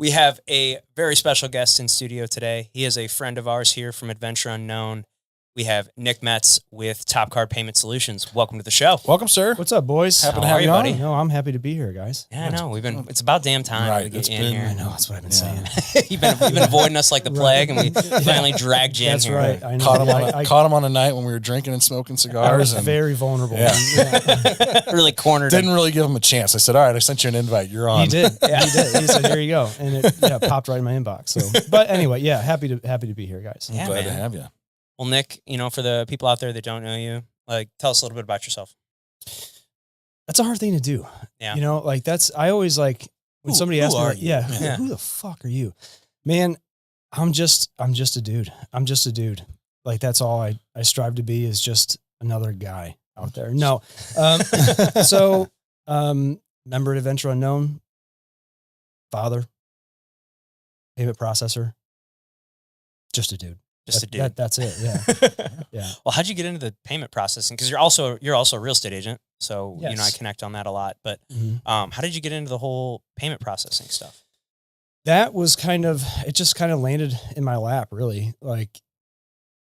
We have a very special guest in studio today. He is a friend of ours here from Adventure Unknown. We have Nick Metz with Top Card Payment Solutions. Welcome to the show. Welcome, sir. What's up, boys? Happy to have you on. buddy? No, I'm happy to be here, guys. Yeah, I know. It's about damn time to get you in here. I know, that's what I've been saying. You've been avoiding us like the plague, and we finally dragged you in That's here. right. I know. Caught him on a night when we were drinking and smoking cigars. I was very vulnerable. Yeah. Really cornered him. Didn't really give him a chance. I said, all right, I sent you an invite. You're on. He did. Yeah. He did. He said, here you go. And it popped right in my inbox. So, but anyway, yeah, happy to be here, guys. Yeah, Glad man. to have you. Well, Nick, for the people out there that don't know you, tell us a little bit about yourself. That's a hard thing to do. Yeah. I always like when somebody asks me, you? who the fuck are you? Man, I'm just a dude. I'm just a dude. Like, that's all I strive to be, is just another guy out there. No. Member at Adventure Unknown, father, payment processor, just a dude. Just a dude. That's it. Yeah. Yeah. Well, how'd you get into the payment processing? Because you're also a real estate agent, so Yes. I connect on that a lot. But how did you get into the whole payment processing stuff? That was it just kind of landed in my lap, really. Like,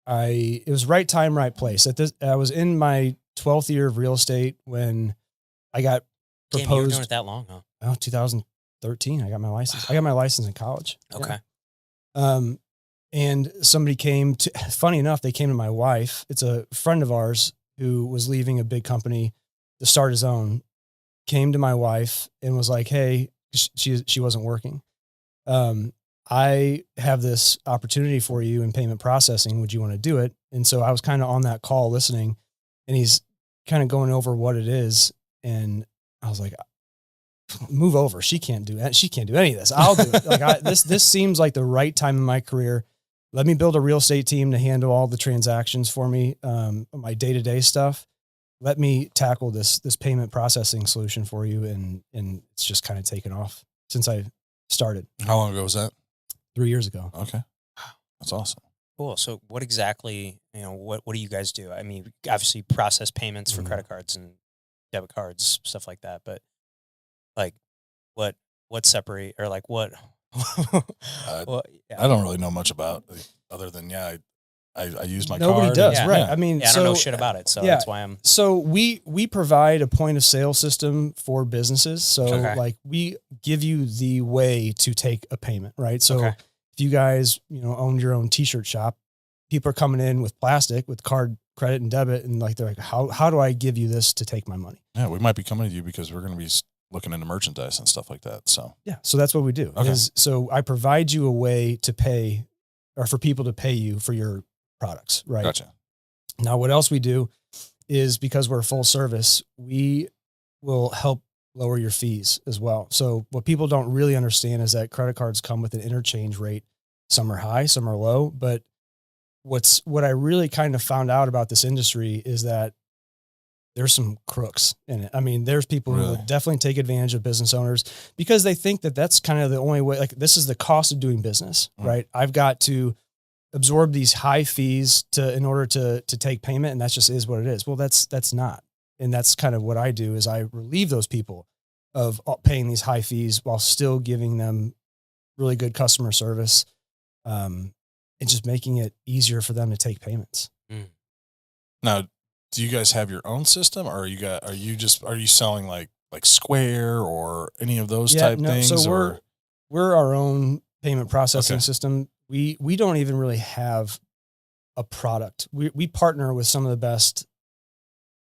it was right time, right place. I was in my 12th year of real estate when I got Damn, proposed. you were doing it that long, huh? Oh, 2013. I got my license. I got my license in college. Okay. Yeah. And somebody funny enough, they came to my wife. It's a friend of ours who was leaving a big company to start his own, came to my wife and was like, hey, she wasn't working. I have this opportunity for you in payment processing. Would you want to do it? And so I was kind of on that call listening, and he's kind of going over what it is. And I was like, move over. She can't do any of this. I'll do it. This seems like the right time in my career. Let me build a real estate team to handle all the transactions for me, my day-to-day stuff. Let me tackle this payment processing solution for you. And it's just kind of taken off since I started. How long ago was that? 3 years ago. Okay. That's awesome. Cool. So what exactly, what do you guys do? I mean, obviously process payments for credit cards and debit cards, stuff like that. But what separate, or what? I don't really know much about it, other than, I use my Nobody card. does, Yeah. right? Yeah. I mean, I don't know shit about it, so that's why I'm. So we provide a point of sale system for businesses. So Okay. we give you the way to take a payment, right? So Okay. if you guys, owned your own t-shirt shop, people are coming in with plastic, with card, credit, and debit. And they're like, how do I give you this to take my money? Yeah, we might be coming to you because we're going to be looking into merchandise and stuff like that. So Yeah. So that's what we do. Okay. So I provide you a way to pay, or for people to pay you for your products, right? Gotcha. Now, what else we do is, because we're full service, we will help lower your fees as well. So what people don't really understand is that credit cards come with an interchange rate. Some are high, some are low. But what I really kind of found out about this industry is that there's some crooks in it. I mean, there's people who will definitely take advantage of business owners because they think that that's kind of the only way. Like, this is the cost of doing business, right? I've got to absorb these high fees in order to take payment. And that's just is what it is. Well, that's not. And that's kind of what I do, is I relieve those people of paying these high fees while still giving them really good customer service, and just making it easier for them to take payments. Now, do you guys have your own system, or are you selling like Square or any of those type things? So we're our own payment processing system. We don't even really have a product. We partner with some of the best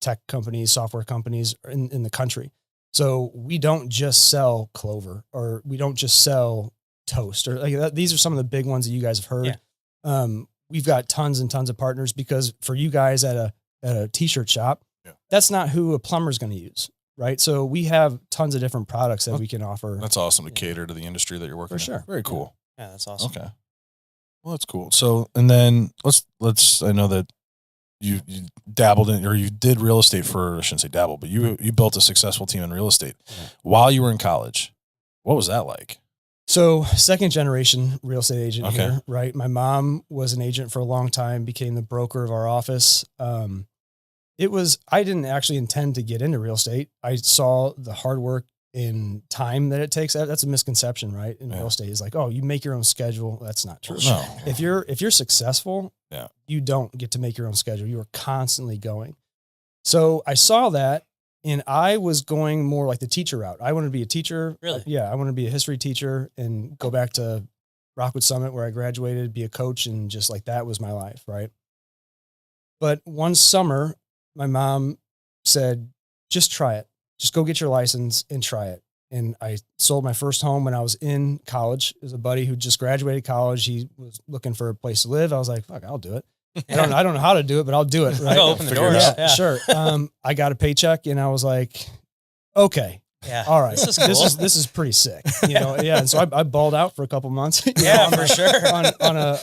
tech companies, software companies in the country. So we don't just sell Clover, or we don't just sell Toast, or these are some of the big ones that you guys have heard. Yeah. We've got tons and tons of partners, because for you guys at a t-shirt shop, that's not who a plumber's going to use, right? So we have tons of different products that we can offer. That's awesome to cater to the industry that you're working in. For sure. Very cool. Yeah, that's awesome. Okay. Well, that's cool. So, and then let's, I know that you dabbled in, or you did real estate I shouldn't say dabble, but you built a successful team in real estate while you were in college. What was that like? So, second generation real estate agent here, right? My mom was an agent for a long time, became the broker of our office. I didn't actually intend to get into real estate. I saw the hard work in time that it takes. That's a misconception, right? In real estate is like, oh, you make your own schedule. That's not true. No. If you're successful, Yeah. you don't get to make your own schedule. You are constantly going. So I saw that, and I was going more like the teacher route. I wanted to be a teacher. Really? Yeah. I wanted to be a history teacher and go back to Rockwood Summit where I graduated, be a coach. And just like, that was my life. Right. But one summer, my mom said, just try it. Just go get your license and try it. And I sold my first home when I was in college. There's a buddy who just graduated college. He was looking for a place to live. I was like, fuck, I'll do it. I don't know how to do it, but I'll do it. Right. Go open the doors. Yeah, sure. I got a paycheck and I was like, okay. Yeah. All right. This is cool. This is pretty sick. You know? Yeah. And so I balled out for a couple months. Yeah, for sure. On a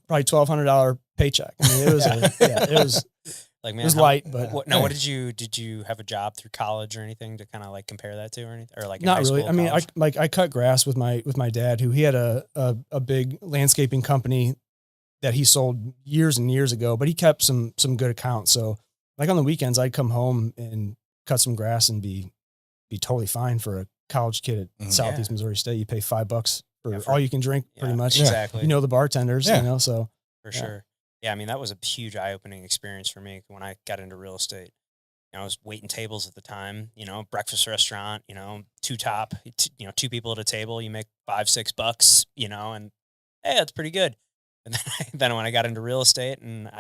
probably $1,200 paycheck. I mean, it was like, man, it was light, but what did you have a job through college or anything to kind of like compare that to or anything, or like in not high really. school, I mean, college? I cut grass with my dad, who he had a big landscaping company that he sold years and years ago, but he kept some good accounts. So like on the weekends, I'd come home and cut some grass and be totally fine for a college kid at Southeast Missouri State. You pay $5 for all you can drink, pretty much. Exactly. You know the bartenders, you know, so for sure. Yeah, I mean, that was a huge eye-opening experience for me when I got into real estate. You know, I was waiting tables at the time, you know, breakfast restaurant, you know, two people at a table, you make $5-6, you know, and hey, that's pretty good. And then when I got into real estate and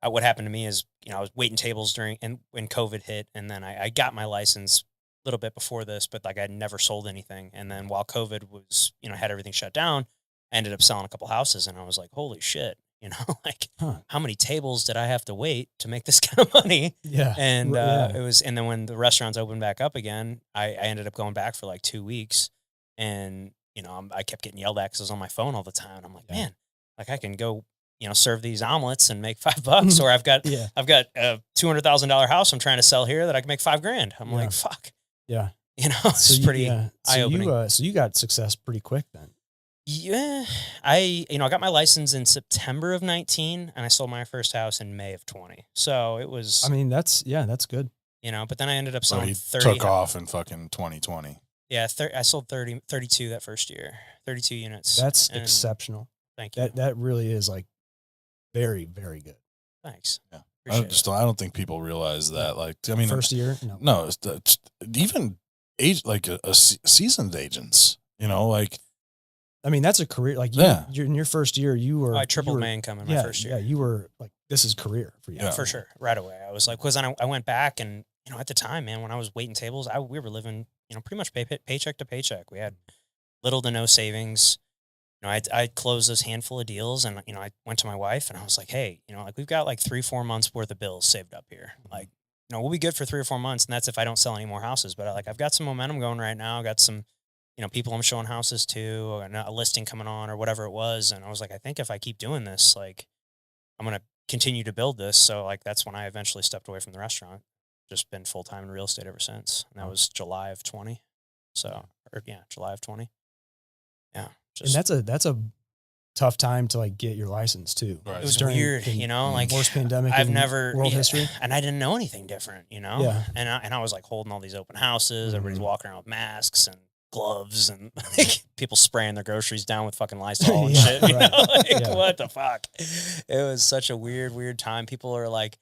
what happened to me is, you know, I was waiting tables when COVID hit, and then I got my license a little bit before this, but like I'd never sold anything. And then while COVID was, you know, had everything shut down, I ended up selling a couple houses, and I was like, holy shit. You know, like how many tables did I have to wait to make this kind of money? Yeah. And and then when the restaurants opened back up again, I ended up going back for like 2 weeks, and, you know, I kept getting yelled at because I was on my phone all the time. And I'm like, man, like I can go, you know, serve these omelets and make $5, or I've got a $200,000 house I'm trying to sell here that I can make $5,000. I'm like, fuck. Yeah. You know, it's pretty eye-opening. So you got success pretty quick then. Yeah, I got my license in September of 19, and I sold my first house in May of 20. So it was. I mean, that's good. You know, but then I ended up selling 30. Took off in fucking 2020. Yeah, I sold 32 that first year, 32 units. That's exceptional. Thank you. That really is like very, very good. Thanks. Yeah, I don't think people realize that. Like, I mean, first year, no, it's even age like a seasoned agents. You know, like. I mean, that's a career. Like, you're in your first year, you were. I tripled my income in my first year. Yeah, you were like, this is career for you. Yeah, for sure. Right away. I was like, because I went back, and, you know, at the time, man, when I was waiting tables, we were living, you know, pretty much paycheck to paycheck. We had little to no savings. You know, I closed this handful of deals, and, you know, I went to my wife and I was like, hey, you know, like we've got like 3-4 months worth of bills saved up here. Like, you know, we'll be good for 3 or 4 months, and that's if I don't sell any more houses. But I've got some momentum going right now. I got some, you know, people I'm showing houses to, and a listing coming on or whatever it was. And I was like, I think if I keep doing this, like I'm going to continue to build this. So like, that's when I eventually stepped away from the restaurant. Just been full-time in real estate ever since. And that was July of 20. July of 20. Yeah. And that's a tough time to like get your license too. Right. It was weird, you know, like worst pandemic I've never world history. And I didn't know anything different, you know? Yeah. And I was like holding all these open houses. Everybody's walking around with masks and gloves, and like people spraying their groceries down with fucking Lysol and shit. You know? Like, what the fuck? It was such a weird time. People are like,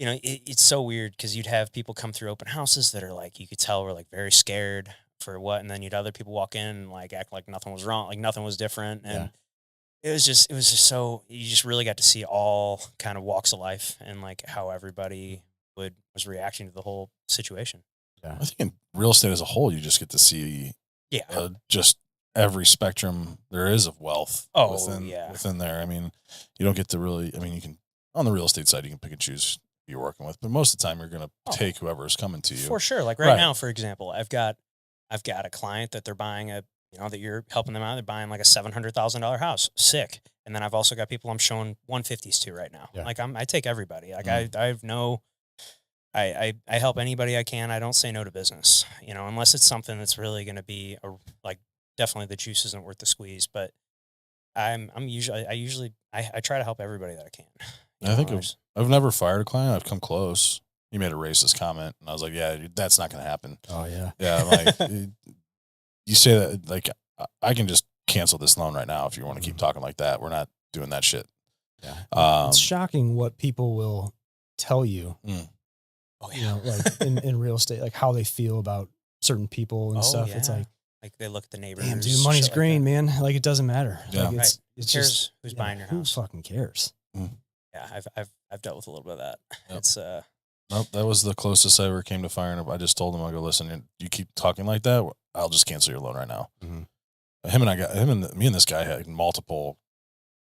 you know, it's so weird because you'd have people come through open houses that are like, you could tell were like very scared for what, and then you'd other people walk in and like act like nothing was wrong, like nothing was different, and it was just so, you just really got to see all kind of walks of life and like how everybody was reacting to the whole situation. Yeah. I think in real estate as a whole, you just get to see just every spectrum there is of wealth within there. I mean, you don't get to really, I mean, you can, on the real estate side, you can pick and choose who you're working with, but most of the time you're going to take whoever is coming to you. For sure. Like right now, for example, I've got a client that they're buying that you're helping them out. They're buying like a $700,000 house. Sick. And then I've also got people I'm showing 150s to right now. Yeah. Like I take everybody. Like I help anybody I can. I don't say no to business, you know, unless it's something that's really going to be definitely the juice isn't worth the squeeze. But I try to help everybody that I can. I think I've never fired a client. I've come close. he made a racist comment. And I was like, yeah, that's not going to happen. Oh yeah. Yeah. I'm like, you say that, like, I can just cancel this loan right now if you want to keep talking like that. We're not doing that shit. Yeah. It's shocking what people will tell you. Oh, you know, like in real estate, like how they feel about certain people and stuff. Yeah. It's like they look at the neighbors. damn, dude, money's shit green, like man. Like it doesn't matter. Yeah. Like, it's Who cares just who's buying your house? Who fucking cares? Yeah, I've dealt with a little bit of that. Yep. It's Nope, that was the closest I ever came to firing up. I just told him, I go, listen, you keep talking like that, I'll just cancel your loan right now. Me and this guy had multiple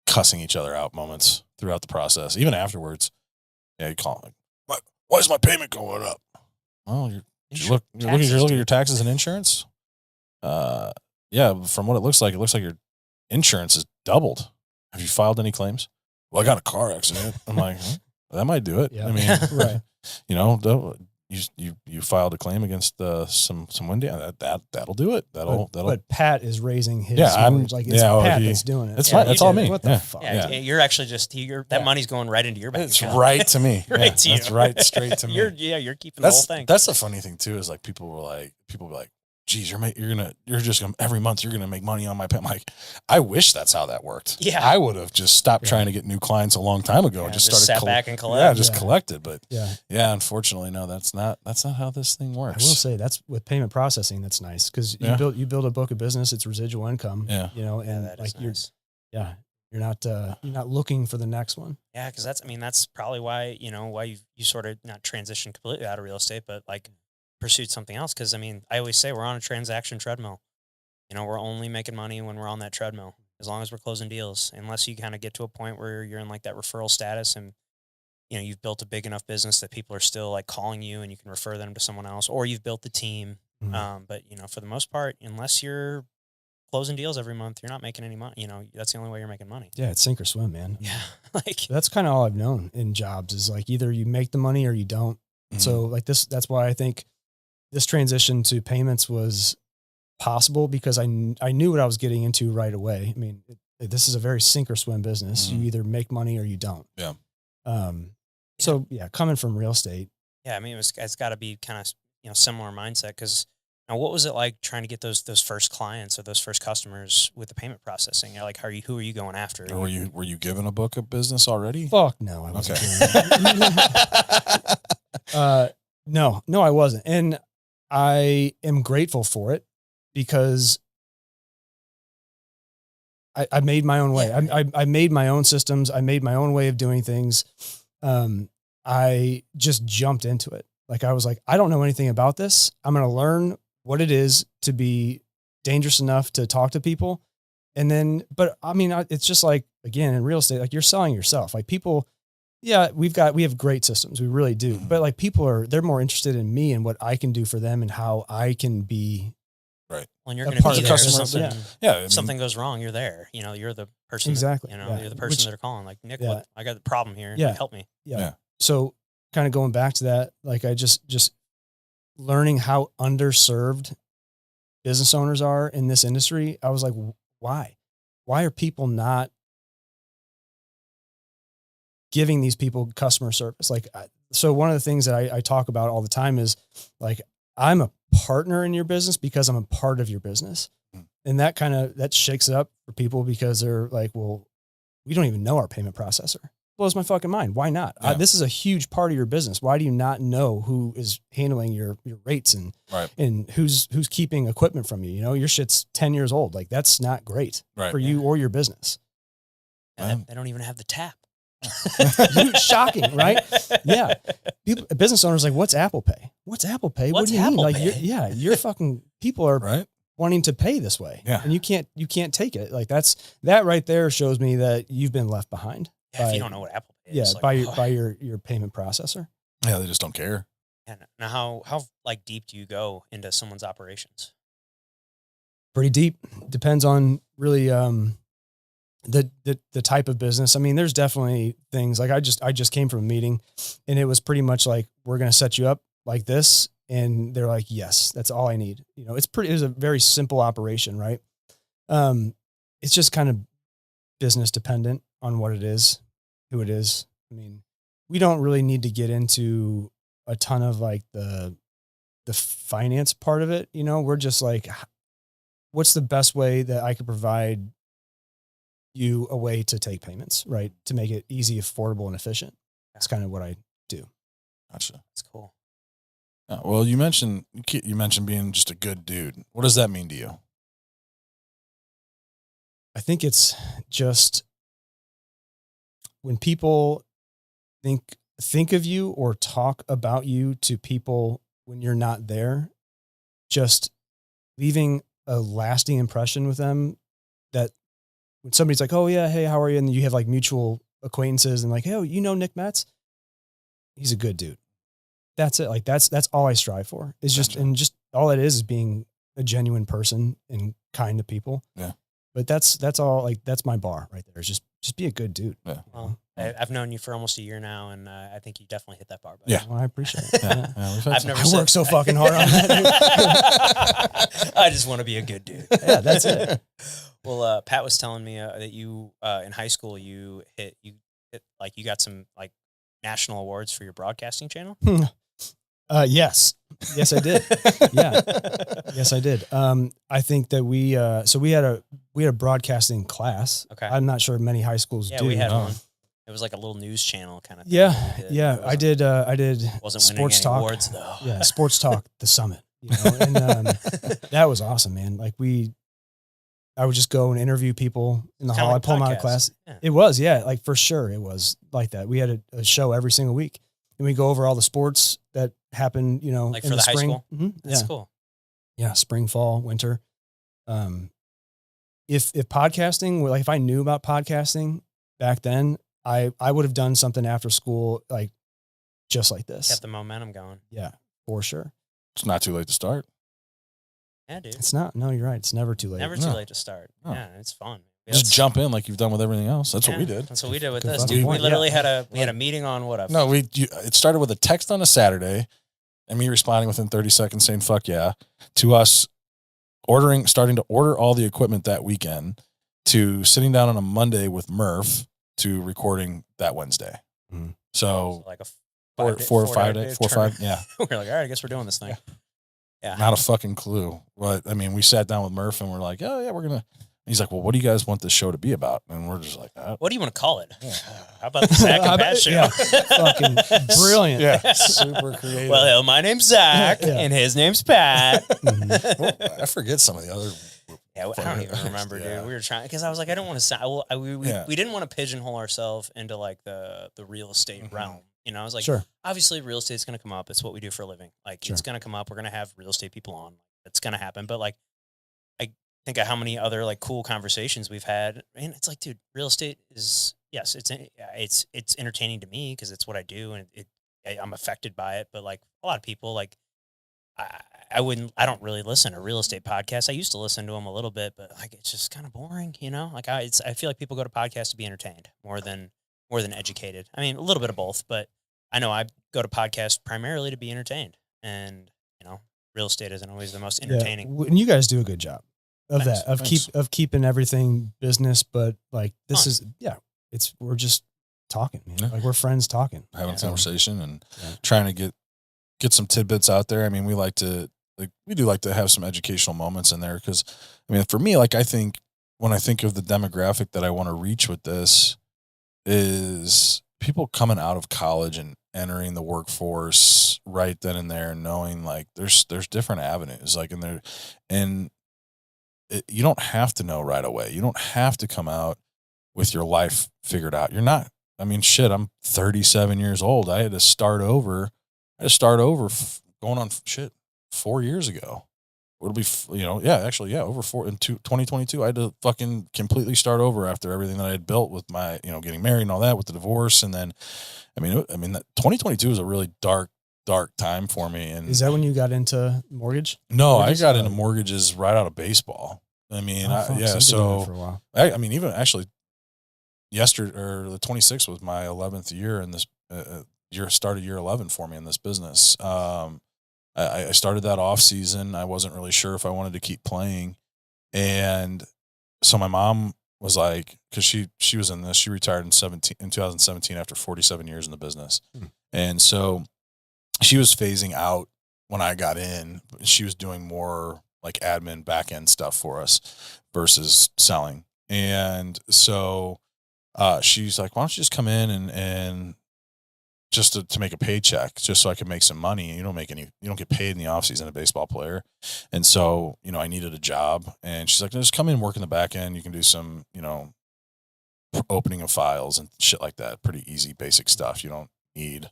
cussing each other out moments throughout the process, even afterwards. Yeah, you call him like, why is my payment going up? Well, you're looking at your taxes and insurance. Yeah, from what it looks like your insurance is doubled. Have you filed any claims? Well, I got a car accident. I'm like, that might do it. Yeah. I mean, Right. You know, you filed a claim against some windy. That'll do it. That'll. But Pat is raising his. Yeah, mortgage. Like it's Pat that's doing it. It's Yeah, fine. That's all me. What the fuck? yeah, you're actually just that money's going right into your bank It's account. right to me. Right to you. That's right straight to me. You're keeping the whole thing. That's the funny thing too, is like people be like, geez, you're just gonna every month you're gonna make money on my pay. I'm like, I wish that's how that worked. Yeah. I would have just stopped trying to get new clients a long time ago and just started sat back and collect. Yeah, just collected. But yeah, unfortunately, no, that's not how this thing works. I will say that's with payment processing. That's nice because you build a book of business. It's residual income. Yeah, you know, and that like is nice. you're not looking for the next one. Yeah, because that's probably why you sort of not transitioned completely out of real estate, but like pursued something else. Because I always say we're on a transaction treadmill. We're only making money when we're on that treadmill. As long as we're closing deals, unless you kind of get to a point where you're in like that referral status and you've built a big enough business that people are still like calling you and you can refer them to someone else, or you've built the team. But for the most part, unless you're closing deals every month, you're not making any money. That's the only way you're making money. Yeah, it's sink or swim, man. Yeah, like that's kind of all I've known in jobs is like either you make the money or you don't. So like that's why I think this transition to payments was possible because I knew what I was getting into right away. I mean, this is a very sink or swim business. You either make money or you don't. Yeah. So yeah, coming from real estate. Yeah. I mean, it's got to be kind of, similar mindset. Cause now what was it like trying to get those first clients or those first customers with the payment processing? Like, who are you going after? Or were you given a book of business already? Fuck no, I wasn't. Okay. No, I wasn't. And I am grateful for it because I made my own way. Yeah. I made my own systems. I made my own way of doing things. I just jumped into it. Like I was like, I don't know anything about this. I'm going to learn what it is to be dangerous enough to talk to people. And then, but I mean, it's just like, again, in real estate, like you're selling yourself. Like people, yeah, we have great systems. We really do. But like they're more interested in me and what I can do for them and how I can be. Right. When you're going to be there, customer, if something goes wrong, you're there. You're the person. Exactly. You're the person that are calling. Like, Nick, look, I got the problem here. Yeah. Help me. Yeah. So kind of going back to that, like I just learning how underserved business owners are in this industry. I was like, why are people not giving these people customer service? Like, so one of the things that I talk about all the time is like, I'm a partner in your business because I'm a part of your business. And that shakes it up for people because they're like, well, we don't even know our payment processor. Blows my fucking mind. Why not? Yeah. This is a huge part of your business. Why do you not know who is handling your rates and who's keeping equipment from you? Your shit's 10 years old. Like that's not great for you or your business. And they don't even have the tap. Shocking, right? Yeah. Business owners like, what's Apple Pay? What's Apple Pay? What's what do you Apple mean? Pay? Like, you're fucking people are wanting to pay this way. Yeah. And you can't take it. Like that right there shows me that you've been left behind. Yeah, if you don't know what Apple Pay is. Yeah, by your payment processor. Yeah, they just don't care. Yeah. Now, how like deep do you go into someone's operations? Pretty deep. Depends on really the type of business. I mean, there's definitely things like I just came from a meeting, and it was pretty much like, we're going to set you up like this, and they're like, yes, that's all I need. It was a very simple operation, right? It's just kind of business dependent on what it is, who it is. I mean, we don't really need to get into a ton of like the finance part of it. We're just like, what's the best way that I could provide you a way to take payments, right? To make it easy, affordable, and efficient. That's kind of what I do. Gotcha. That's cool. Well, you mentioned being just a good dude. What does that mean to you? I think it's just when people think of you or talk about you to people when you're not there, just leaving a lasting impression with them, that when somebody's like, oh yeah, hey, how are you? And you have like mutual acquaintances and like, hey, Nick Metz? He's a good dude. That's it. Like that's all I strive for is just all it is being a genuine person and kind to people. Yeah. But that's all, like, that's my bar right there. Is just be a good dude. Yeah. Well, I've known you for almost a year now, and I think you definitely hit that bar. Buddy. Yeah. Well, I appreciate it. Yeah. I work so fucking hard on that, dude. I just want to be a good dude. Yeah, that's it. Well, Pat was telling me that you in high school you hit like you got some like national awards for your broadcasting channel. Yes, I did. Yeah, yes, I did. I think that we had a broadcasting class. Okay. I'm not sure many high schools do. Yeah, we had one. It was like a little news channel kind of thing. Yeah. I did Wasn't sports winning any talk awards though. Yeah, sports talk, the summit. And that was awesome, man. Like I would just go and interview people in the hall. Like I pull them out of class. Yeah. It was, yeah, like for sure, it was like that. We had a show every single week, and we go over all the sports that happen. Like in for the high spring. school. Mm-hmm. That's cool. Yeah, spring, fall, winter. If podcasting were like, if I knew about podcasting back then, I would have done something after school, like just like this. Kept the momentum going. Yeah, for sure. It's not too late to start. Yeah, dude. It's not. No, you're right. It's never too late. Never too late to start. No. Yeah, it's fun. Just jump in like you've done with everything else. That's what we did. That's what we did with Good this. fucking Dude, point. we literally had a meeting on what? No, it started with a text on a Saturday and me responding within 30 seconds saying, fuck yeah, to us starting to order all the equipment that weekend, to sitting down on a Monday with Murph, to recording that Wednesday. Mm-hmm. So like a 4 or 5 days. Yeah. We're like, all right, I guess we're doing this thing. Yeah. Not a fucking clue. But I mean, we sat down with Murph and we're like, oh yeah, we're going to. He's like, well, what do you guys want this show to be about? And we're just like, what do you want to call it? Yeah. How about the Zach and Pat show? Yeah. Fucking brilliant. Yeah, super creative. Well, my name's Zach and his name's Pat. Mm-hmm. Well, I forget some of the other. Yeah, I don't even remember, dude. We were trying because I was like, I don't want to sound. We didn't want to pigeonhole ourselves into like the real estate realm. I was like, sure. Obviously, real estate's going to come up. It's what we do for a living. Like, it's going to come up. We're going to have real estate people on. It's going to happen. But like, I think of how many other like cool conversations we've had, and it's like, dude, real estate is it's entertaining to me because it's what I do, and I'm affected by it. But like a lot of people, like I don't really listen to real estate podcasts. I used to listen to them a little bit, but like it's just kind of boring, Like I feel like people go to podcasts to be entertained more than educated. I mean, a little bit of both, but I know I go to podcasts primarily to be entertained, and real estate isn't always the most entertaining. Yeah. And you guys do a good job of Thanks. that, of keeping everything business, but like this is, we're just talking, man. Yeah. Like we're friends talking, having a conversation and trying to get some tidbits out there. I mean, we do like to have some educational moments in there because, I mean, for me, like when I think of the demographic that I want to reach with this is people coming out of college and entering the workforce right then and there, and knowing like there's different avenues, like you don't have to know right away. You don't have to come out with your life figured out. You're not. I mean, shit, I'm 37 years old. I had to start over. Going on 4 years ago. It'll be, over 2022, I had to fucking completely start over after everything that I had built with my, getting married and all that, with the divorce. And then, I mean, that 2022 is a really dark time for me. And is that when you got into mortgage? No, I got into mortgages right out of baseball. I mean, so for a while. I mean, even actually yesterday or the 26th was my 11th year in this started year 11 for me in this business. I started that off season. I wasn't really sure if I wanted to keep playing. And so my mom was like, cause she was in this, she retired in 2017 after 47 years in the business. And so she was phasing out when I got in. She was doing more like admin back end stuff for us versus selling. And so she's like, why don't you just come in and just to make a paycheck, just so I could make some money. You don't get paid in the off season, a baseball player. And so, I needed a job, and she's like, just come in and work in the back end. You can do some, opening of files and shit like that. Pretty easy, basic stuff. You don't need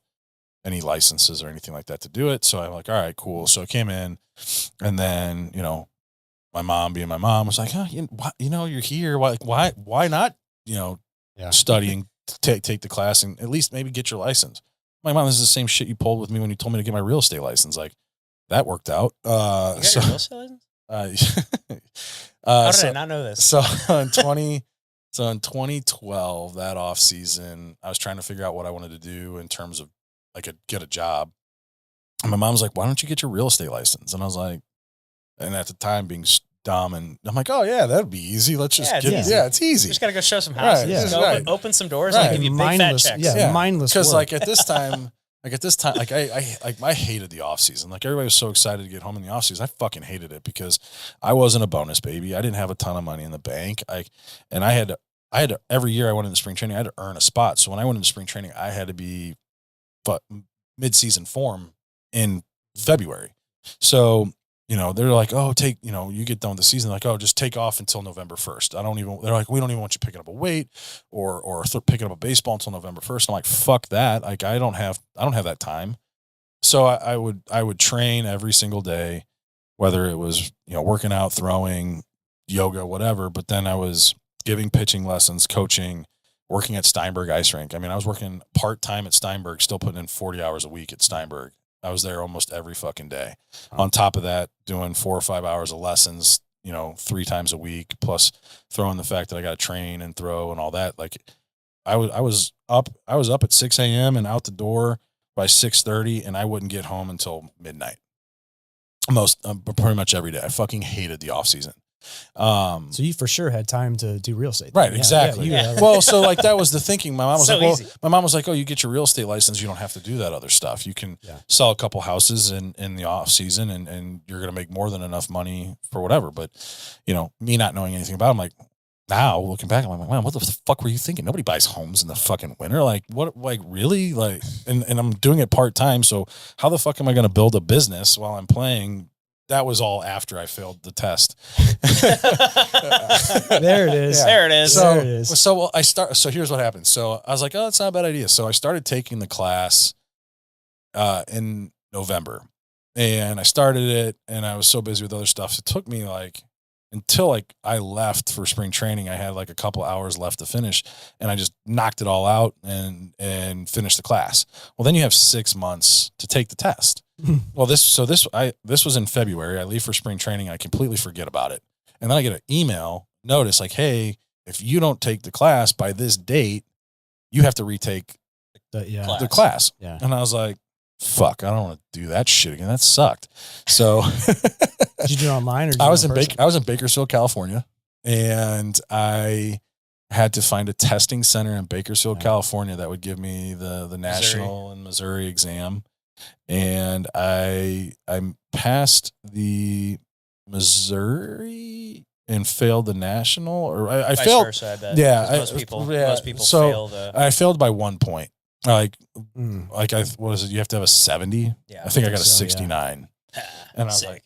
any licenses or anything like that to do it. So I'm like, all right, cool. So I came in, and then, my mom being my mom was like, oh, you're here. Why not, study and take the class and at least maybe get your license. My mom, this is the same shit you pulled with me when you told me to get my real estate license. Like, that worked out. You got your real estate license? How did I not know this? So in 2012, that off season, I was trying to figure out what I wanted to do in terms of get a job. And my mom was like, why don't you get your real estate license? And I was like, and at the time being dumb, and I'm like, oh yeah, that'd be easy. Let's just it's easy. Just got to go show some houses. Right, go open some doors and give you big fat checks. Mindless. Because at this time, I hated the off season. Like, everybody was so excited to get home in the off season. I fucking hated it because I wasn't a bonus baby. I didn't have a ton of money in the bank. I had to, every year I went into spring training, I had to earn a spot. So when I went into spring training, I had to be mid-season form in February. So, they're like, oh, you get done with the season. Like, oh, just take off until November 1st. They're like, we don't even want you picking up a weight or picking up a baseball until November 1st. I'm like, fuck that. Like, I don't have that time. So I would train every single day, whether it was, working out, throwing, yoga, whatever. But then I was giving pitching lessons, coaching, working at Steinberg Ice Rink. I mean, I was working part-time at Steinberg, still putting in 40 hours a week at Steinberg. I was there almost every fucking day. On top of that, doing 4 or 5 hours of lessons, 3 times a week, plus throwing the fact that I got to train and throw and all that. Like, I was up at 6 a.m. and out the door by 6:30, and I wouldn't get home until midnight. Pretty much every day. I fucking hated the off season. So you for sure had time to do real estate. Right. Exactly. Well, so that was the thinking. My mom was like, oh, you get your real estate license. You don't have to do that other stuff. You can sell a couple houses in the off season and you're going to make more than enough money for whatever. But, me not knowing anything about it, I'm like, now looking back, I'm like, man, what the fuck were you thinking? Nobody buys homes in the fucking winter. Like, what, like, really? Like, and I'm doing it part-time. So how the fuck am I going to build a business while I'm playing? That was all after I failed the test. There it is. Yeah. There it is. So here's what happened. So I was like, oh, that's not a bad idea. So I started taking the class in November, and I started it, and I was so busy with other stuff. So it took me until I left for spring training. I had a couple hours left to finish, and I just knocked it all out and finished the class. Well, then you have 6 months to take the test. Well, this was in February. I leave for spring training. I completely forget about it. And then I get an email notice like, hey, if you don't take the class by this date, you have to retake the class. Yeah. And I was like, fuck, I don't want to do that shit again. That sucked. So did you do it online or I was in Bakersfield, California, and I had to find a testing center in Bakersfield, California that would give me the national and Missouri exam. And I passed the Missouri and failed the national, or I failed. Versa, I bet. Yeah, most people fail the. I failed by 1 point. What is it? You have to have a 70. Yeah, I think I got a 69. Yeah. And I was like,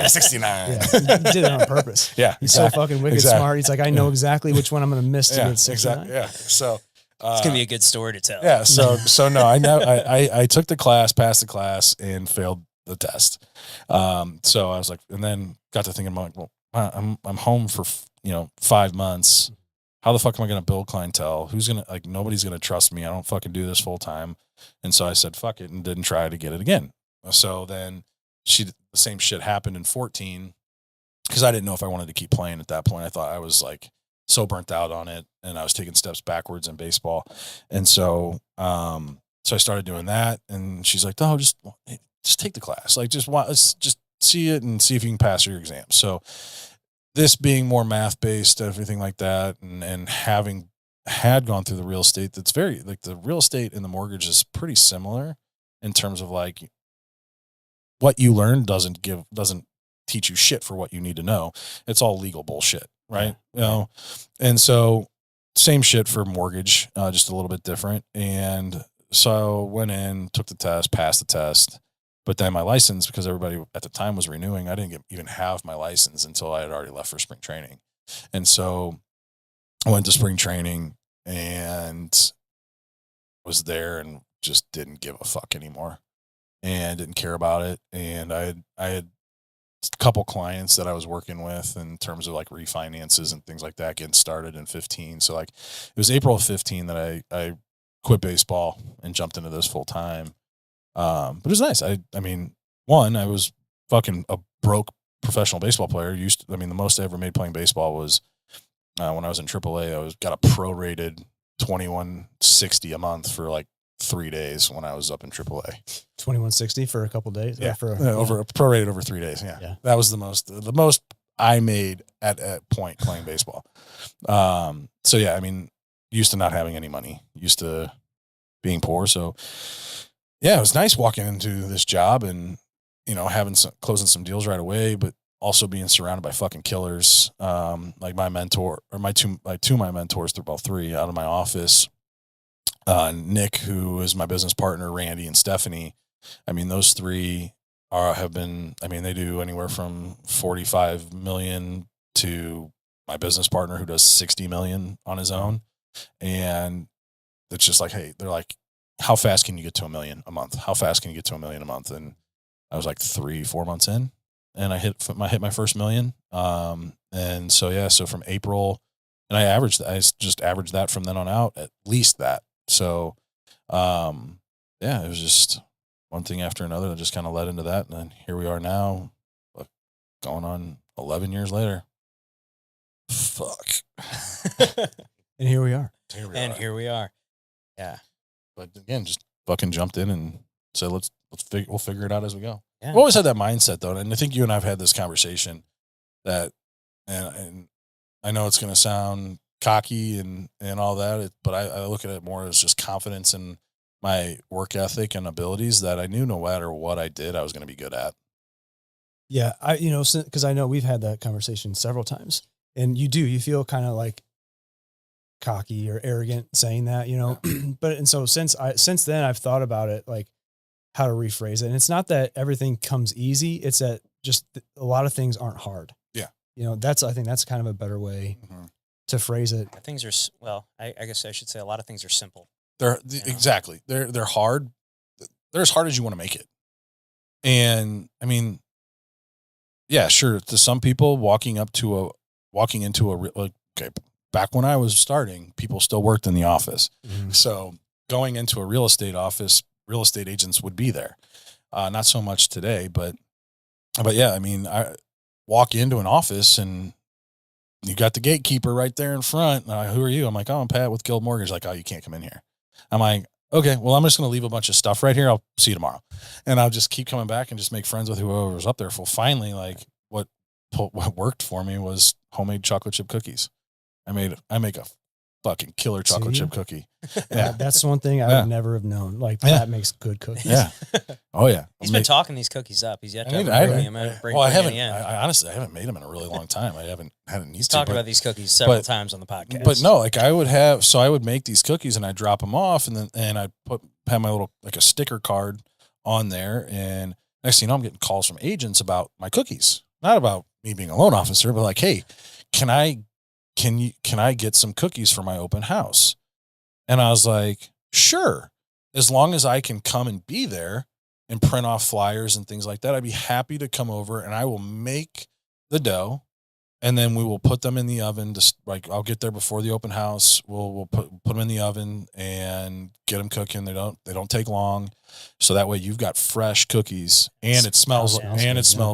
69. Yeah, he did it on purpose. Yeah, he's so fucking wicked smart. He's like, I know exactly which one I'm going to miss to get 69. Exactly. Yeah. So it's gonna be a good story to tell. Yeah. So no, I took the class, passed the class, and failed the test. So I was like, and then got to thinking, I'm like, well, I'm home for 5 months. How the fuck am I going to build clientele? Who's going to nobody's going to trust me. I don't fucking do this full time. And so I said, fuck it, and didn't try to get it again. So then the same shit happened in 2014 because I didn't know if I wanted to keep playing at that point. I thought I was so burnt out on it, and I was taking steps backwards in baseball. And so I started doing that, and she's like, "Oh, just take the class. Let's just see it and see if you can pass your exam." So this being more math based, everything like that, and having had gone through the real estate, that's very the real estate and the mortgage is pretty similar in terms of like what you learn doesn't teach you shit for what you need to know. It's all legal bullshit, right? You know, and so same shit for mortgage, just a little bit different. And so went in, took the test, passed the test, but then my license, because everybody at the time was renewing, I didn't even have my license until I had already left for spring training. And so I went to spring training and was there and just didn't give a fuck anymore and didn't care about it. And I had a couple clients that I was working with in terms of like refinances and things like that getting started in 15. So like it was April of 15 that I quit baseball and jumped into this full time. But it was nice. I mean, one, I was fucking a broke professional baseball player. The most I ever made playing baseball was when I was in AAA. got a prorated $21.60 a month for like 3 days when I was up in AAA. $21.60 for a couple days. Yeah, prorated over 3 days. Yeah, that was the most I made at a point playing baseball. So yeah, I mean, used to not having any money, used to being poor. So yeah, it was nice walking into this job and closing some deals right away, but also being surrounded by fucking killers. Like my mentor or two of my mentors, they're both three out of my office. Nick, who is my business partner, Randy and Stephanie. I mean, those three they do anywhere from 45 million to my business partner who does 60 million on his own. And it's just like, hey, they're like, how fast can you get to $1 million a month? How fast can you get to $1 million a month? And I was like 3-4 months in and I hit my first $1 million. And so, yeah, so from April and I just averaged that from then on out, at least that. So, yeah, it was just one thing after another that just kind of led into that. And then here we are now, going on 11 years later. Fuck. And here we are. Here we are. Yeah. But again, just fucking jumped in and said, we'll figure it out as we go. Yeah. I've always had that mindset though. And I think you and I have had this conversation that, and I know it's going to sound cocky and all that, but I look at it more as just confidence in my work ethic and abilities that I knew no matter what I did, I was going to be good at. Yeah. Cause I know we've had that conversation several times and you feel kind of like cocky or arrogant saying that, but since then I've thought about it, like how to rephrase it. And it's not that everything comes easy. It's that just a lot of things aren't hard. Yeah. I think that's kind of a better way to phrase it. Things are, I guess I should say a lot of things are simple. Exactly. They're hard. They're as hard as you want to make it. And I mean, yeah, sure. To some people walking into back when I was starting, people still worked in the office. Mm-hmm. So going into a real estate office, real estate agents would be there. Not so much today, but yeah, I mean, I walk into an office and you got the gatekeeper right there in front. Who are you? I'm like, oh, I'm Pat with Guild Mortgage. Like, oh, you can't come in here. I'm like, okay, well, I'm just going to leave a bunch of stuff right here. I'll see you tomorrow. And I'll just keep coming back and just make friends with whoever was up there. Well, finally, like what worked for me was homemade chocolate chip cookies. I make a fucking killer chocolate chip cookie. Yeah. That's one thing I would never have known. Like Pat makes good cookies. Yeah. Oh yeah. He's been talking these cookies up. He's yet to I honestly haven't made them in a really long time. I haven't had a need to talk about these cookies several times on the podcast. But no, like I would make these cookies and I'd drop them off and I'd have my little, like a sticker card on there. And next thing you know, I'm getting calls from agents about my cookies, not about me being a loan officer, but like, hey, can I get some cookies for my open house? And I was like, sure. As long as I can come and be there and print off flyers and things like that, I'd be happy to come over and I will make the dough and then we will put them in the oven. I'll get there before the open house. We'll put them in the oven and get them cooking. They don't take long. So that way you've got fresh cookies and it smells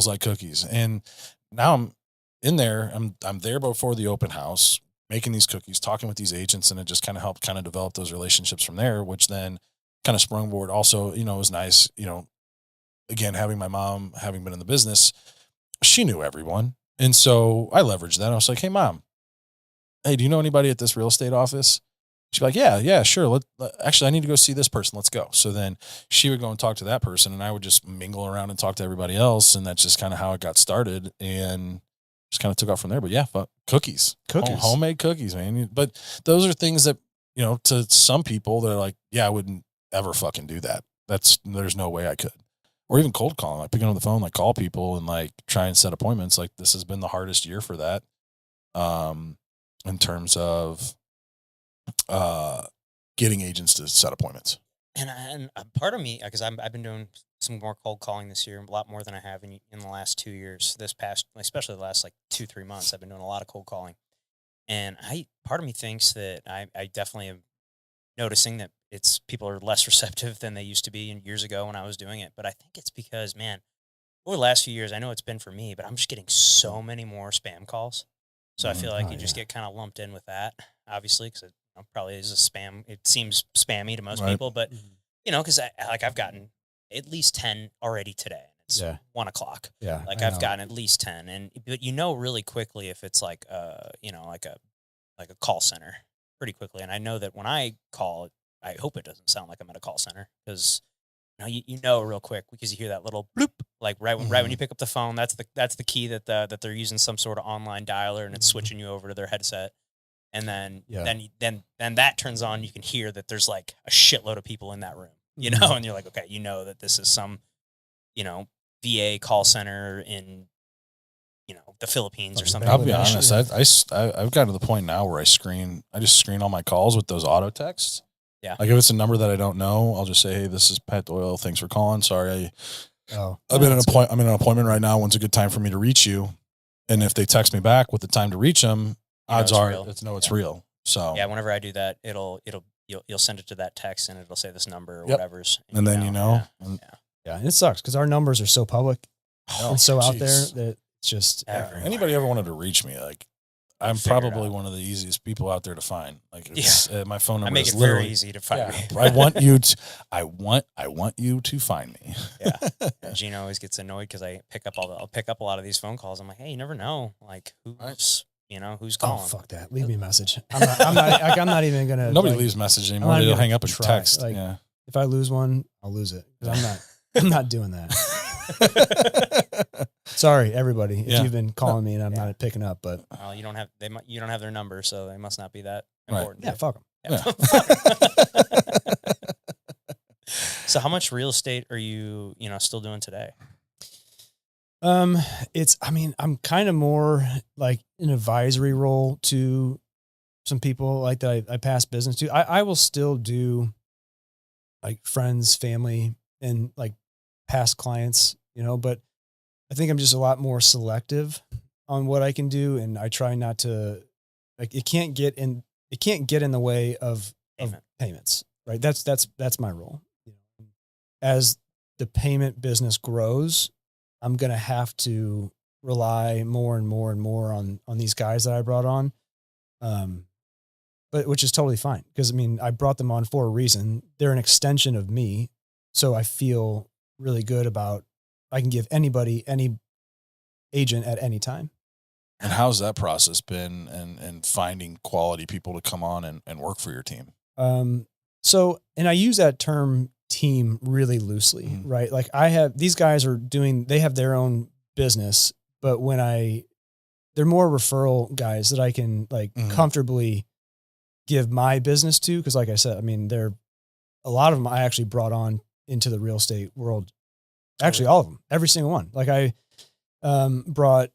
like cookies. And now I'm in there. I'm there before the open house, making these cookies, talking with these agents, and it just kind of helped kind of develop those relationships from there, which then kind of sprungboard also, it was nice, again, having my mom, having been in the business, she knew everyone. And so I leveraged that. I was like, hey, Mom, hey, do you know anybody at this real estate office? She'd be like, yeah, sure. Actually, I need to go see this person. Let's go. So then she would go and talk to that person, and I would just mingle around and talk to everybody else. And that's just kind of how it got started, and just kind of took off from there. But yeah, cookies, homemade cookies, man. But those are things that, to some people, they're like, yeah, I wouldn't ever fucking do that. There's no way I could. Or even cold calling, like picking up the phone, like call people and like try and set appointments. Like this has been the hardest year for that. In terms of getting agents to set appointments. And part of me, because I've been doing some more cold calling this year, a lot more than I have in the last 2 years. This past, especially the last like 2-3 months, I've been doing a lot of cold calling. And part of me thinks that I definitely am noticing that people are less receptive than they used to be years ago when I was doing it. But I think it's because, man, over the last few years, I know it's been for me, but I'm just getting so many more spam calls. So I feel like you just get kind of lumped in with that, obviously, because it probably is a spam. It seems spammy to most people, but because I've gotten at least 10 already today. It's 1 o'clock. Yeah, I've gotten at least 10, but really quickly if it's like like a call center pretty quickly. And I know that when I call, I hope it doesn't sound like I'm at a call center because you know real quick because you hear that little bloop, like right when you pick up the phone. That's the key that they're using some sort of online dialer and it's switching you over to their headset. And then that turns on. You can hear that there's like a shitload of people in that room, and you're like, okay, that this is some, VA call center in, the Philippines or something. I'll be honest. I've gotten to the point now where I just screen all my calls with those auto texts. Yeah. Like if it's a number that I don't know, I'll just say, hey, this is Pat Doyle. Thanks for calling. Sorry. I'm in an appointment right now. When's a good time for me to reach you? And if they text me back with the time to reach them, odds are it's real. So yeah, whenever I do that, you'll send it to that text and it'll say this number or whatever's. And then Yeah, and it sucks because our numbers are so public and so out there that it's just anybody ever wanted to reach me, like I'm probably one of the easiest people out there to find. Like it's, my phone number. I make is it very easy to find me. I want you to find me. Yeah. Gino always gets annoyed because I'll pick up a lot of these phone calls. I'm like, hey, you never know, like who's calling. Oh fuck that! Leave me a message. I'm not even gonna. Nobody leaves message anymore. They'll hang up and text. Like, if I lose one, I'll lose it. I'm not doing that. Sorry, everybody, if you've been calling me and I'm not picking up, but you don't have their number, so they must not be that important. Yeah, fuck them. Yeah. So, how much real estate are you still doing today? I'm kind of more like an advisory role to some people like that I pass business to. I will still do like friends, family, and like past clients, but I think I'm just a lot more selective on what I can do. And I try not to, like, it can't get in the way of payments, right? That's my role. As the payment business grows, I'm going to have to rely more and more and more on these guys that I brought on. But which is totally fine. Because I brought them on for a reason. They're an extension of me. So I feel really good about, I can give anybody, any agent at any time. And how's that process been and finding quality people to come on and work for your team? So, and I use that term team really loosely, right? Like these guys they have their own business, but they're more referral guys that I can comfortably give my business to. Cause like I said, a lot of them I actually brought on into the real estate world. Actually, all of them, every single one. Like I brought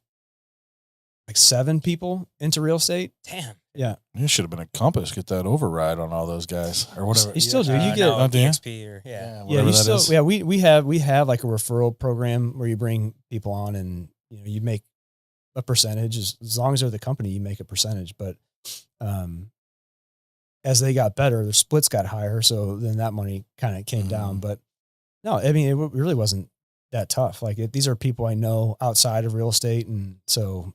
like 7 people into real estate. Damn. Yeah. You should have been a Compass. Get that override on all those guys or whatever. You still do. You get DXP or whatever that is. Yeah. We have like a referral program where you bring people on and you make a percentage as long as they're the company, you make a percentage. But as they got better, their splits got higher. So then that money kind of came down. But no, it really wasn't that tough. Like these are people I know outside of real estate. And so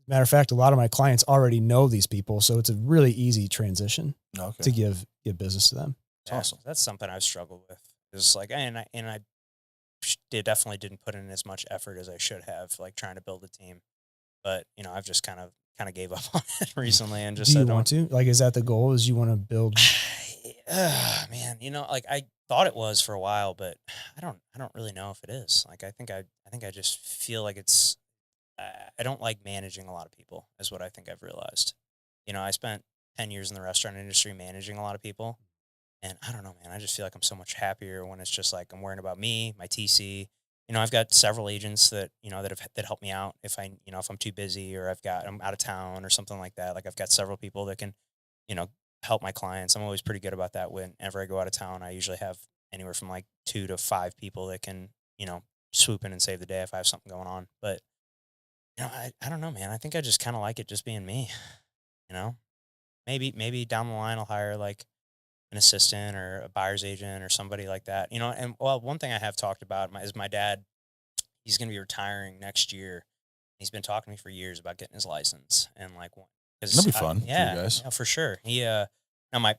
matter of fact, a lot of my clients already know these people. So it's a really easy transition to give business to them. It's awesome. That's something I've struggled with. It's like, and I definitely didn't put in as much effort as I should have, like trying to build a team. but I've just kind of gave up on it recently and just Do said, you want to? Like, is that the goal? Is you want to build? Man, like I thought it was for a while, but I don't really know if it is. Like, I think I just feel like it's, I don't like managing a lot of people is what I think I've realized. I spent 10 years in the restaurant industry managing a lot of people. And I don't know, man, I just feel like I'm so much happier when it's just like I'm worrying about me, my TC. I've got several agents that, that help me out if if I'm too busy or I'm out of town or something like that. Like, I've got several people that can, you know, help my clients. I'm always pretty good about that. Whenever I go out of town, I usually have anywhere from like 2 to 5 people that can, swoop in and save the day if I have something going on. But, I don't know, man. I think I just kind of like it just being me, you know, maybe down the line I'll hire like an assistant or a buyer's agent or somebody like that, and well, one thing I have talked about is my dad. He's going to be retiring next year. He's been talking to me for years about getting his license and like, because That'd be fun for you yeah, guys. for sure. Now my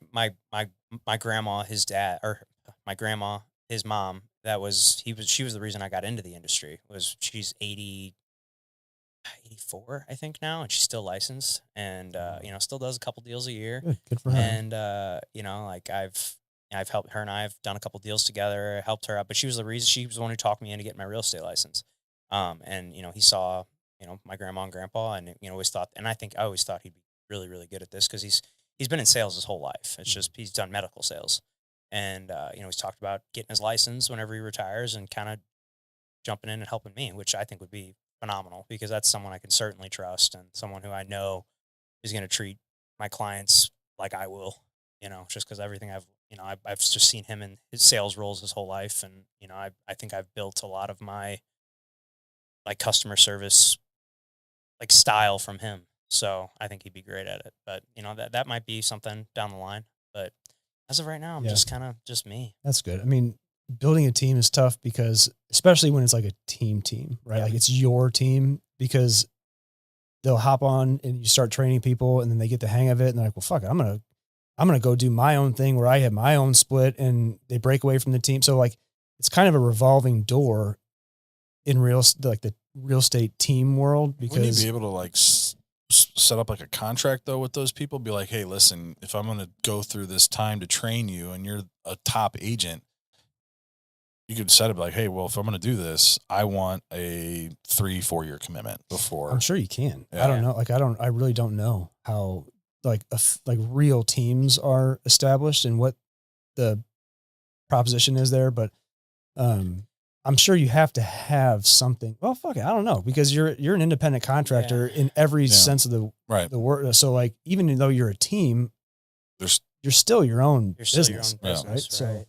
grandma, his dad, or my grandma, his mom, she was the reason I got into the industry. She's 84, I think now, and she's still licensed and, still does a couple deals a year. Good for her. And, like I've helped her and I've done a couple deals together. I helped her out, but she was the one who talked me into getting my real estate license. And, he saw, my grandma and grandpa and, I always thought he'd be really, really good at this because he's been in sales his whole life. It's just, he's done medical sales. And, he's talked about getting his license whenever he retires and kind of jumping in and helping me, which I think would be phenomenal because that's someone I can certainly trust and someone who I know is going to treat my clients like I will, just because everything I've just seen him in his sales roles his whole life. And, I think I've built a lot of my like customer service, like style from him. So I think he'd be great at it, but that might be something down the line, but as of right now, I'm just kind of just me. That's good. I mean, building a team is tough because especially when it's like a team, right? Yeah. Like it's your team because they'll hop on and you start training people and then they get the hang of it and they're like, well, fuck it. I'm going to go do my own thing where I have my own split and they break away from the team. So like, it's kind of a revolving door in the real estate team world because wouldn't you be able to like set up like a contract though with those people? Be like, hey, listen, if I'm going to go through this time to train you and you're a top agent, you could set it like, hey, well, if I'm going to do this, I want a 3-4 year commitment before. I'm sure you can. Yeah. I don't know. Like, I really don't know how like real teams are established and what the proposition is there. But, I'm sure you have to have something. Well, fuck it. I don't know because you're an independent contractor in every sense of the word. So like, even though you're a team, you're still your own business. Right? So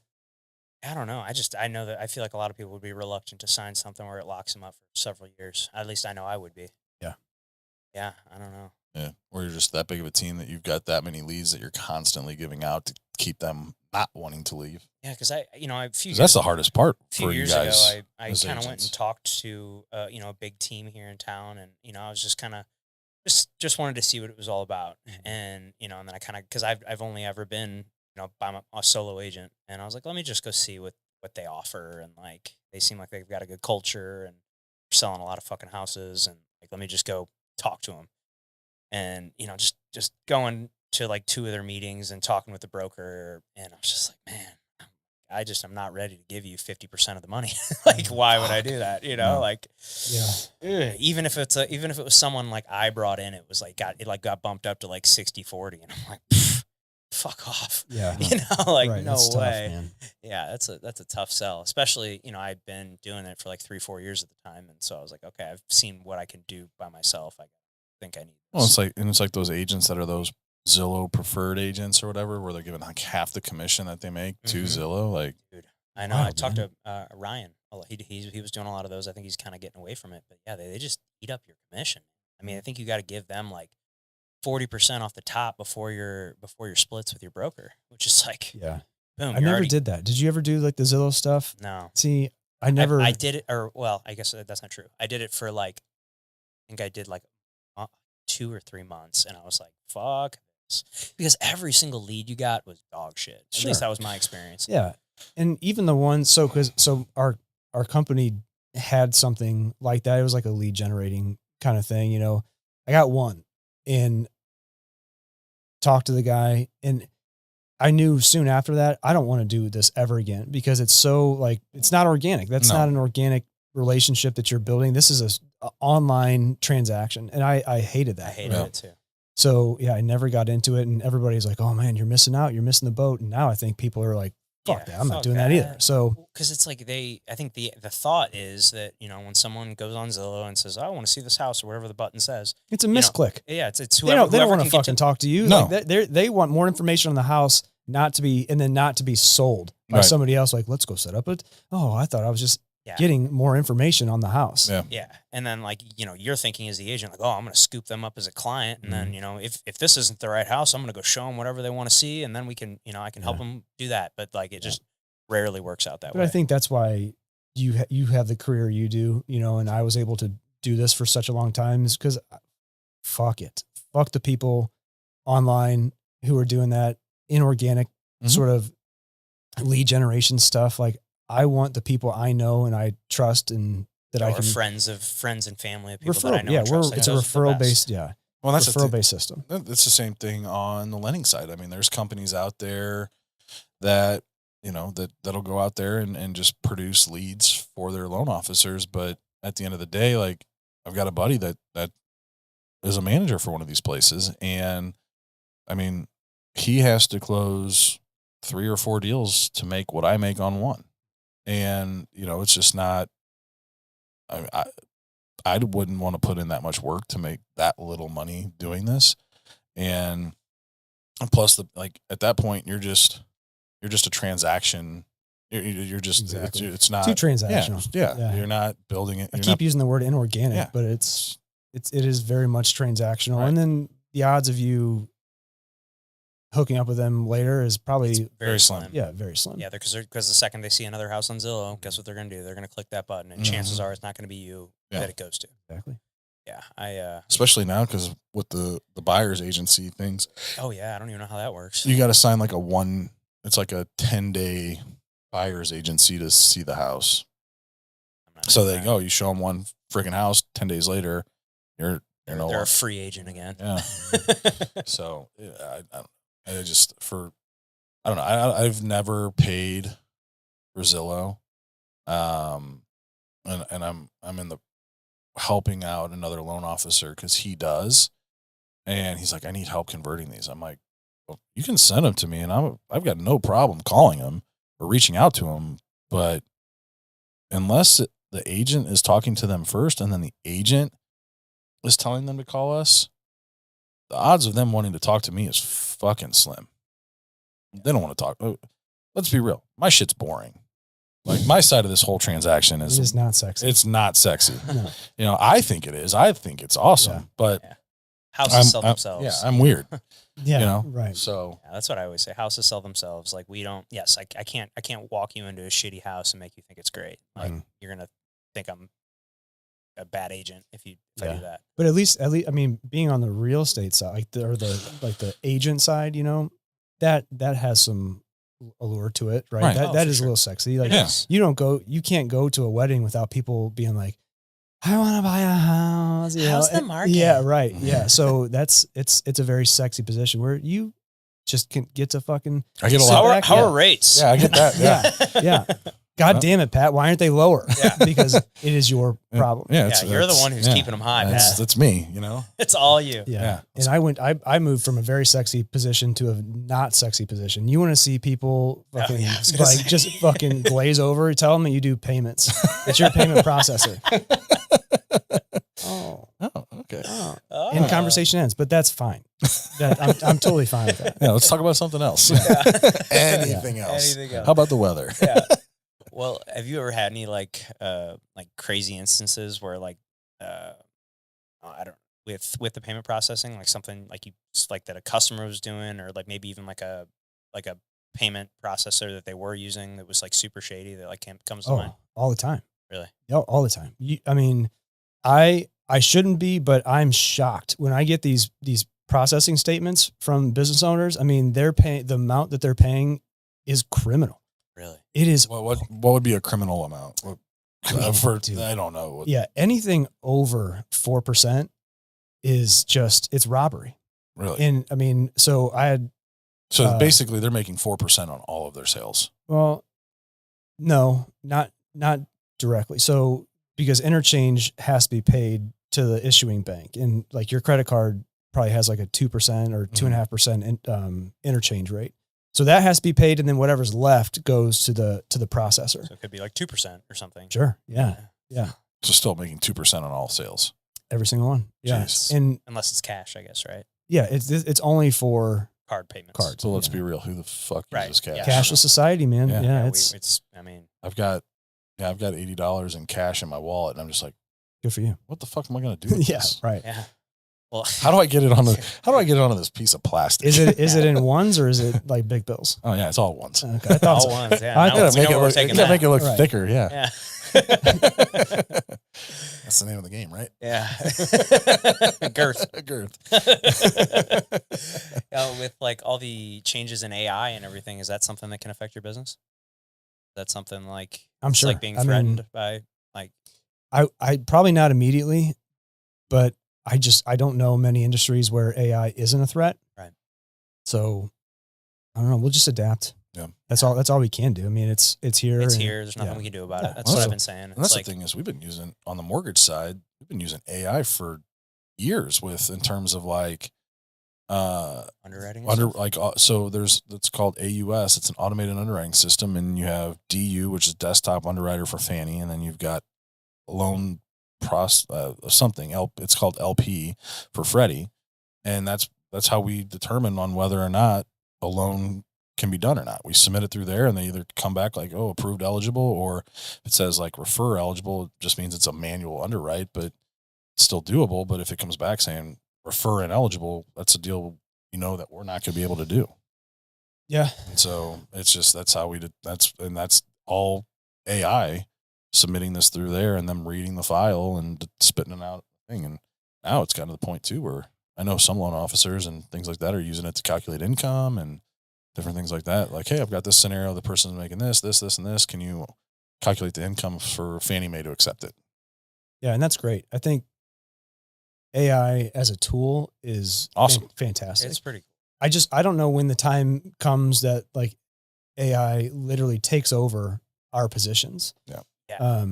I don't know. I know that I feel like a lot of people would be reluctant to sign something where it locks them up for several years. At least I know I would be. Yeah. Yeah. I don't know. Yeah. Or you're just that big of a team that you've got that many leads that you're constantly giving out to keep them not wanting to leave. Yeah. Cause that's the hardest part for you guys. A few years ago, I kind of went and talked to, a big team here in town and, I was just kind of just wanted to see what it was all about. And, and then I kind of, cause I've only ever been, by a solo agent. And I was like, let me just go see what they offer. And like, they seem like they've got a good culture and they're selling a lot of fucking houses. And like, let me just go talk to them. And, just going to like 2 of their meetings and talking with the broker. And I was just like, man, I'm not ready to give you 50% of the money. Like, why would I do that? Like, yeah. Even if it was someone like I brought in, it was like, got bumped up to like 60-40. And I'm like, fuck off. Yeah. Like, right. no That's way. Tough, man. Yeah. That's a tough sell, especially, I'd been doing it for like 3-4 years at the time. And so I was like, okay, I've seen what I can do by myself. I think I need this. Well, it's like those agents that are those Zillow preferred agents or whatever, where they're giving like half the commission that they make to Zillow. Like, dude, I know. I talked to Ryan. He was doing a lot of those. I think he's kind of getting away from it, but yeah, they just eat up your commission. I mean, I think you got to give them like 40% off the top before your splits with your broker, which is like, boom. I never did that. Did you ever do like the Zillow stuff? No. See, I did it, or well, I guess that's not true. I did it for like, I think I did like 2 or 3 months, and I was like, fuck this, because every single lead you got was dog shit. At least that was my experience. Yeah, and even the ones so our company had something like that. It was like a lead generating kind of thing. You know, I got one and talked to the guy, and I knew soon after that, I don't want to do this ever again because it's so like, it's not organic. That's not an organic relationship that you're building. This is a online transaction. And I hated that. I hated it too. So yeah, I never got into it, and everybody's like, oh man, you're missing out. You're missing the boat. And now I think people are like, fuck that. I'm not doing that either. So, cause it's like I think the thought is that, you know, when someone goes on Zillow and says, I want to see this house or whatever the button says, it's a misclick. It's They whoever. don't want to fucking talk to you. No. Like they want more information on the house, not to be sold by somebody else. Like, let's go set up it. Oh, I thought I was just getting more information on the house. Yeah. Yeah. And then like, you know, you're thinking as the agent, like, oh, I'm going to scoop them up as a client. And then, you know, if this isn't the right house, I'm going to go show them whatever they want to see. And then we can, you know, I can help them do that. But like, it just rarely works out that way. But I think that's why you have the career you do, you know, and I was able to do this for such a long time is because fuck it. Fuck the people online who are doing that inorganic sort of lead generation stuff. Like, I want the people I know and I trust and that I can friends and family of people that I know. Yeah, and trust. it's a referral based. Yeah. Well, that's referral based system. It's the same thing on the lending side. I mean, there's companies out there that, you know, that'll go out there and just produce leads for their loan officers. But at the end of the day, like, I've got a buddy that is a manager for one of these places. And I mean, he has to close 3 or 4 deals to make what I make on one. And, you know, it's just not, I wouldn't want to put in that much work to make that little money doing this. And plus at that point, you're just a transaction. You're just, it's not too transactional. Yeah. You're not building it. I keep using the word inorganic, but it is very much transactional. Right. And then the odds of you hooking up with them later is probably very slim. Yeah, very slim. Yeah, because the second they see another house on Zillow, guess what they're going to do? They're going to click that button, and chances are it's not going to be you that it goes to. Exactly. Yeah, especially now because with the buyer's agency things. Oh yeah, I don't even know how that works. You got to sign like it's like a 10-day buyer's agency to see the house. So they go, you show them one freaking house, 10 days later, they're a free agent again. Yeah. So I don't know. I've never paid for Zillow. And I'm in the helping out another loan officer because he does. And he's like, I need help converting these. I'm like, well, you can send them to me and I've got no problem calling them or reaching out to them. But unless the agent is talking to them first and then the agent is telling them to call us, the odds of them wanting to talk to me is fucking slim. They don't want to talk. Let's be real. My shit's boring. Like, my side of this whole transaction is not sexy. It's not sexy. No. You know, I think it is. I think it's awesome, but houses sell themselves. Yeah, I'm weird. Yeah, you know, right. So that's what I always say. Houses sell themselves. Like, we don't. Yes, I can't walk you into a shitty house and make you think it's great. Like, you're gonna think I'm a bad agent if I do that. But at least, I mean, being on the real estate side, the agent side, you know, that has some allure to it, right? That is a little sexy. Like, you can't go to a wedding without people being like, I want to buy a house. How's the market? Yeah, right. Yeah. So it's a very sexy position where you just can get to fucking. I get a lot. How are rates? Yeah, I get that. Yeah. God damn it, Pat. Why aren't they lower? Yeah. Because it is your problem. Yeah. You're the one who's keeping them high, Pat. That's me, you know? It's all you. Yeah. And I moved from a very sexy position to a not sexy position. You want to see people fucking just fucking glaze over, tell them that you do payments. It's your payment processor. Oh, okay. And conversation ends, but that's fine. I'm totally fine with that. Yeah, let's talk about something else. Anything else. How about the weather? Yeah. Well, have you ever had any like crazy instances where I don't with the payment processing, like something like that a customer was doing, or like maybe even like a payment processor that they were using that was like super shady that like comes to mind? All the time. Really? Yeah, all the time. I mean, I shouldn't be, but I'm shocked when I get these processing statements from business owners. I mean, they're paying, the amount that they're paying is criminal. Really? It is. What would be a criminal amount? Dude. I don't know. Yeah. Anything over 4% is it's robbery. Really. And I mean, so I had, So basically they're making 4% on all of their sales. well, no, not directly. So because interchange has to be paid to the issuing bank, and like your credit card probably has like a 2% or 2.5% interchange rate. So that has to be paid, and then whatever's left goes to the processor. So it could be like 2% or something. Sure. Yeah. So still making 2% on all sales. Every single one. Yeah. Jeez. And Unless it's cash, I guess, right? yeah, it's only for Card payments. cards. So let's be real. Who the fuck Right. uses cash? Yeah. Cashless society, man. Yeah. Yeah. Yeah, It's I mean, I've got $80 in cash in my wallet, and I'm just like, good for you. what the fuck am I going to do with Yeah. this? Right. yeah. Well, How do I get it onto this piece of plastic? Is it in ones or is it like big bills? Oh yeah, it's all ones. Okay. I thought all so. ones. Yeah. I Now thought we Make know it where we're look, taking make that. it look Right. thicker. Yeah. Yeah. That's the name of the game, right? Yeah. Girth. Girth. With like all the changes in AI and everything, is that something that can affect your business? Is that something like I'm it's sure. like being I mean, threatened by like I probably not immediately, but I don't know many industries where AI isn't a threat. Right. So I don't know. We'll just adapt. Yeah. That's all we can do. I mean, it's here. it's and- here. There's nothing yeah. we can do about Yeah. it. That's Well, what that's I've been saying. And that's It's like, the thing is we've been using on the mortgage side, we've been using AI for years in terms of like underwriting. and stuff. so it's called AUS. It's an automated underwriting system, and you have DU, which is desktop underwriter for Fannie, and then you've got loan it's called LP for Freddie, and that's how we determine on whether or not a loan can be done or not. We submit it through there, and they either come back like, oh, approved eligible, or if it says like refer eligible, it just means it's a manual underwrite, but it's still doable. But if it comes back saying refer ineligible, that's a deal that we're not going to be able to do. Yeah. And so it's just that's how we did. That's all AI submitting this through there and them reading the file and spitting it out thing. And now it's gotten to the point too where I know some loan officers and things like that are using it to calculate income and different things like that. Like, hey, I've got this scenario. The person's making this, and this. Can you calculate the income for Fannie Mae to accept it? Yeah. And that's great. I think AI as a tool is Awesome. Fantastic. It's pretty cool. I don't know when the time comes that like AI literally takes over our positions. Yeah. Yeah.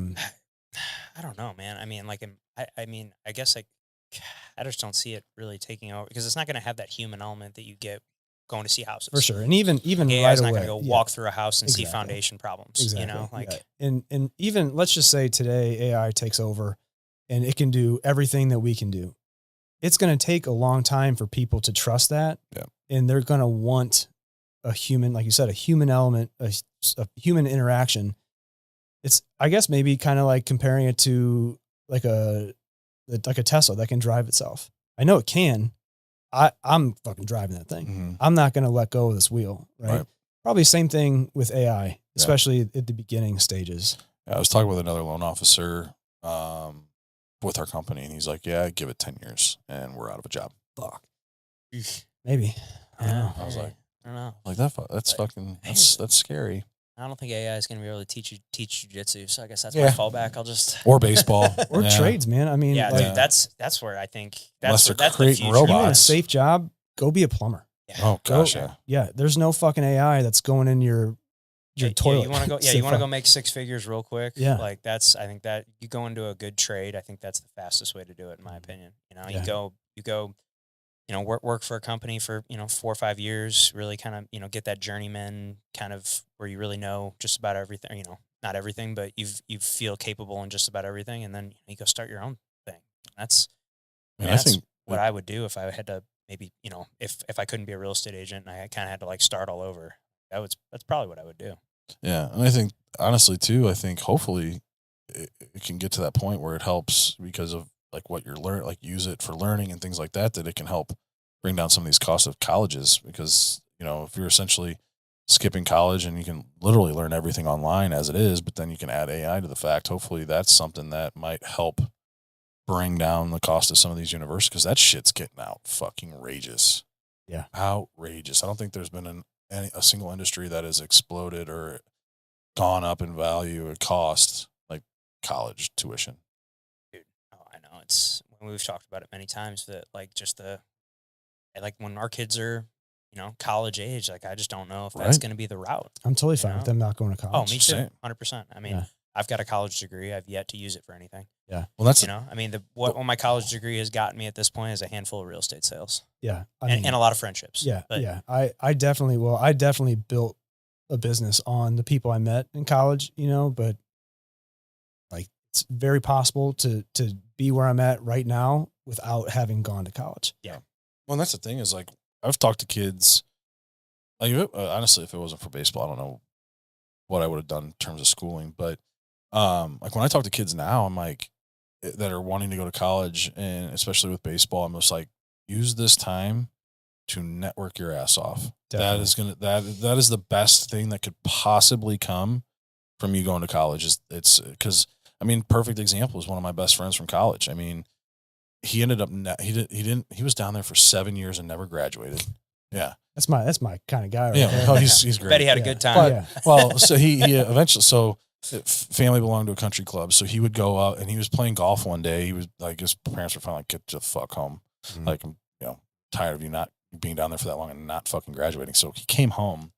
I don't know, man. I mean, like, I guess I just don't see it really taking over because it's not going to have that human element that you get going to see houses. For sure. And even AI right is not away, going to go yeah, walk through a house and see Exactly. foundation problems. Exactly. Like yeah. And even let's just say today AI takes over and it can do everything that we can do. It's going to take a long time for people to trust that. Yeah. And they're going to want a human, like you said, a human element, a human interaction. It's, I guess, maybe kind of like comparing it to like a Tesla that can drive itself. I know it can. I'm fucking driving that thing. Mm-hmm. I'm not going to let go of this wheel. Right? Probably same thing with AI, especially at the beginning stages. I was talking with another loan officer with our company, and he's like, yeah, give it 10 years and we're out of a job. Fuck. Maybe. I don't know. I was like, I don't know. like that's fucking, that's scary. I don't think AI is going to be able to teach jujitsu. So I guess that's Yeah. my fallback. I'll just Or baseball. Or Yeah. trades, man. I mean, yeah, like, dude, that's where I think Unless that's they're the creating future. you want a robots. safe job, go be a plumber. Yeah. Oh gosh, Go- yeah. Yeah. There's no fucking AI that's going in your toilet. You want to go? Yeah, you want to go make 6 figures real quick. Yeah. like I think that you go into a good trade. I think that's the fastest way to do it, in my opinion. Yeah. You go, work for a company for 4 or 5 years. Really kind of get that journeyman kind of where you really know just about everything. Not everything, but you feel capable in just about everything, and then you go start your own thing. That's I that's think what I would do if I had to maybe if I couldn't be a real estate agent and I kind of had to like start all over. That's probably what I would do. Yeah, and I think honestly too, I think hopefully it can get to that point where it helps because of like what you're learning, like use it for learning and things like that. That it can help bring down some of these costs of colleges because if you're essentially skipping college and you can literally learn everything online as it is, but then you can add AI to the fact. Hopefully, that's something that might help bring down the cost of some of these universities because that shit's getting out fucking outrageous. Yeah, outrageous. I don't think there's been a single industry that has exploded or gone up in value or cost like college tuition? Dude, oh, I know we've talked about it many times that like just like when our kids are, college age, like I just don't know if that's Right. going to be the route. I'm totally fine with them not going to Oh, college. me too. Same. 100%. I mean, Yeah. I've got a college degree. I've yet to use it for anything. Yeah. Well, that's I mean, what my college degree has gotten me at this point is a handful of real estate sales Yeah. and a lot of friendships. Yeah. But Yeah. I definitely built a business on the people I met in college, but like it's very possible to be where I'm at right now without having gone to college. Yeah. Well, and that's the thing is like I've talked to kids. Like honestly, if it wasn't for baseball, I don't know what I would have done in terms of schooling. But like when I talk to kids now, I'm like that are wanting to go to college, and especially with baseball, I'm just like use this time to network your ass off. Definitely. That is the best thing that could possibly come from you going to college. It's because I mean, perfect example is one of my best friends from college. I mean, he ended up he was down there for 7 years and never graduated. Yeah. That's my kind of guy. Right Yeah. there. Oh, he's great. bet he had a Yeah. good time. But, Yeah. well, so he eventually, family belonged to a country club. So he would go out and he was playing golf one day. He was like, his parents were finally like, get the fuck home. Mhm. Like, I'm, tired of you not being down there for that long and not fucking graduating. So he came home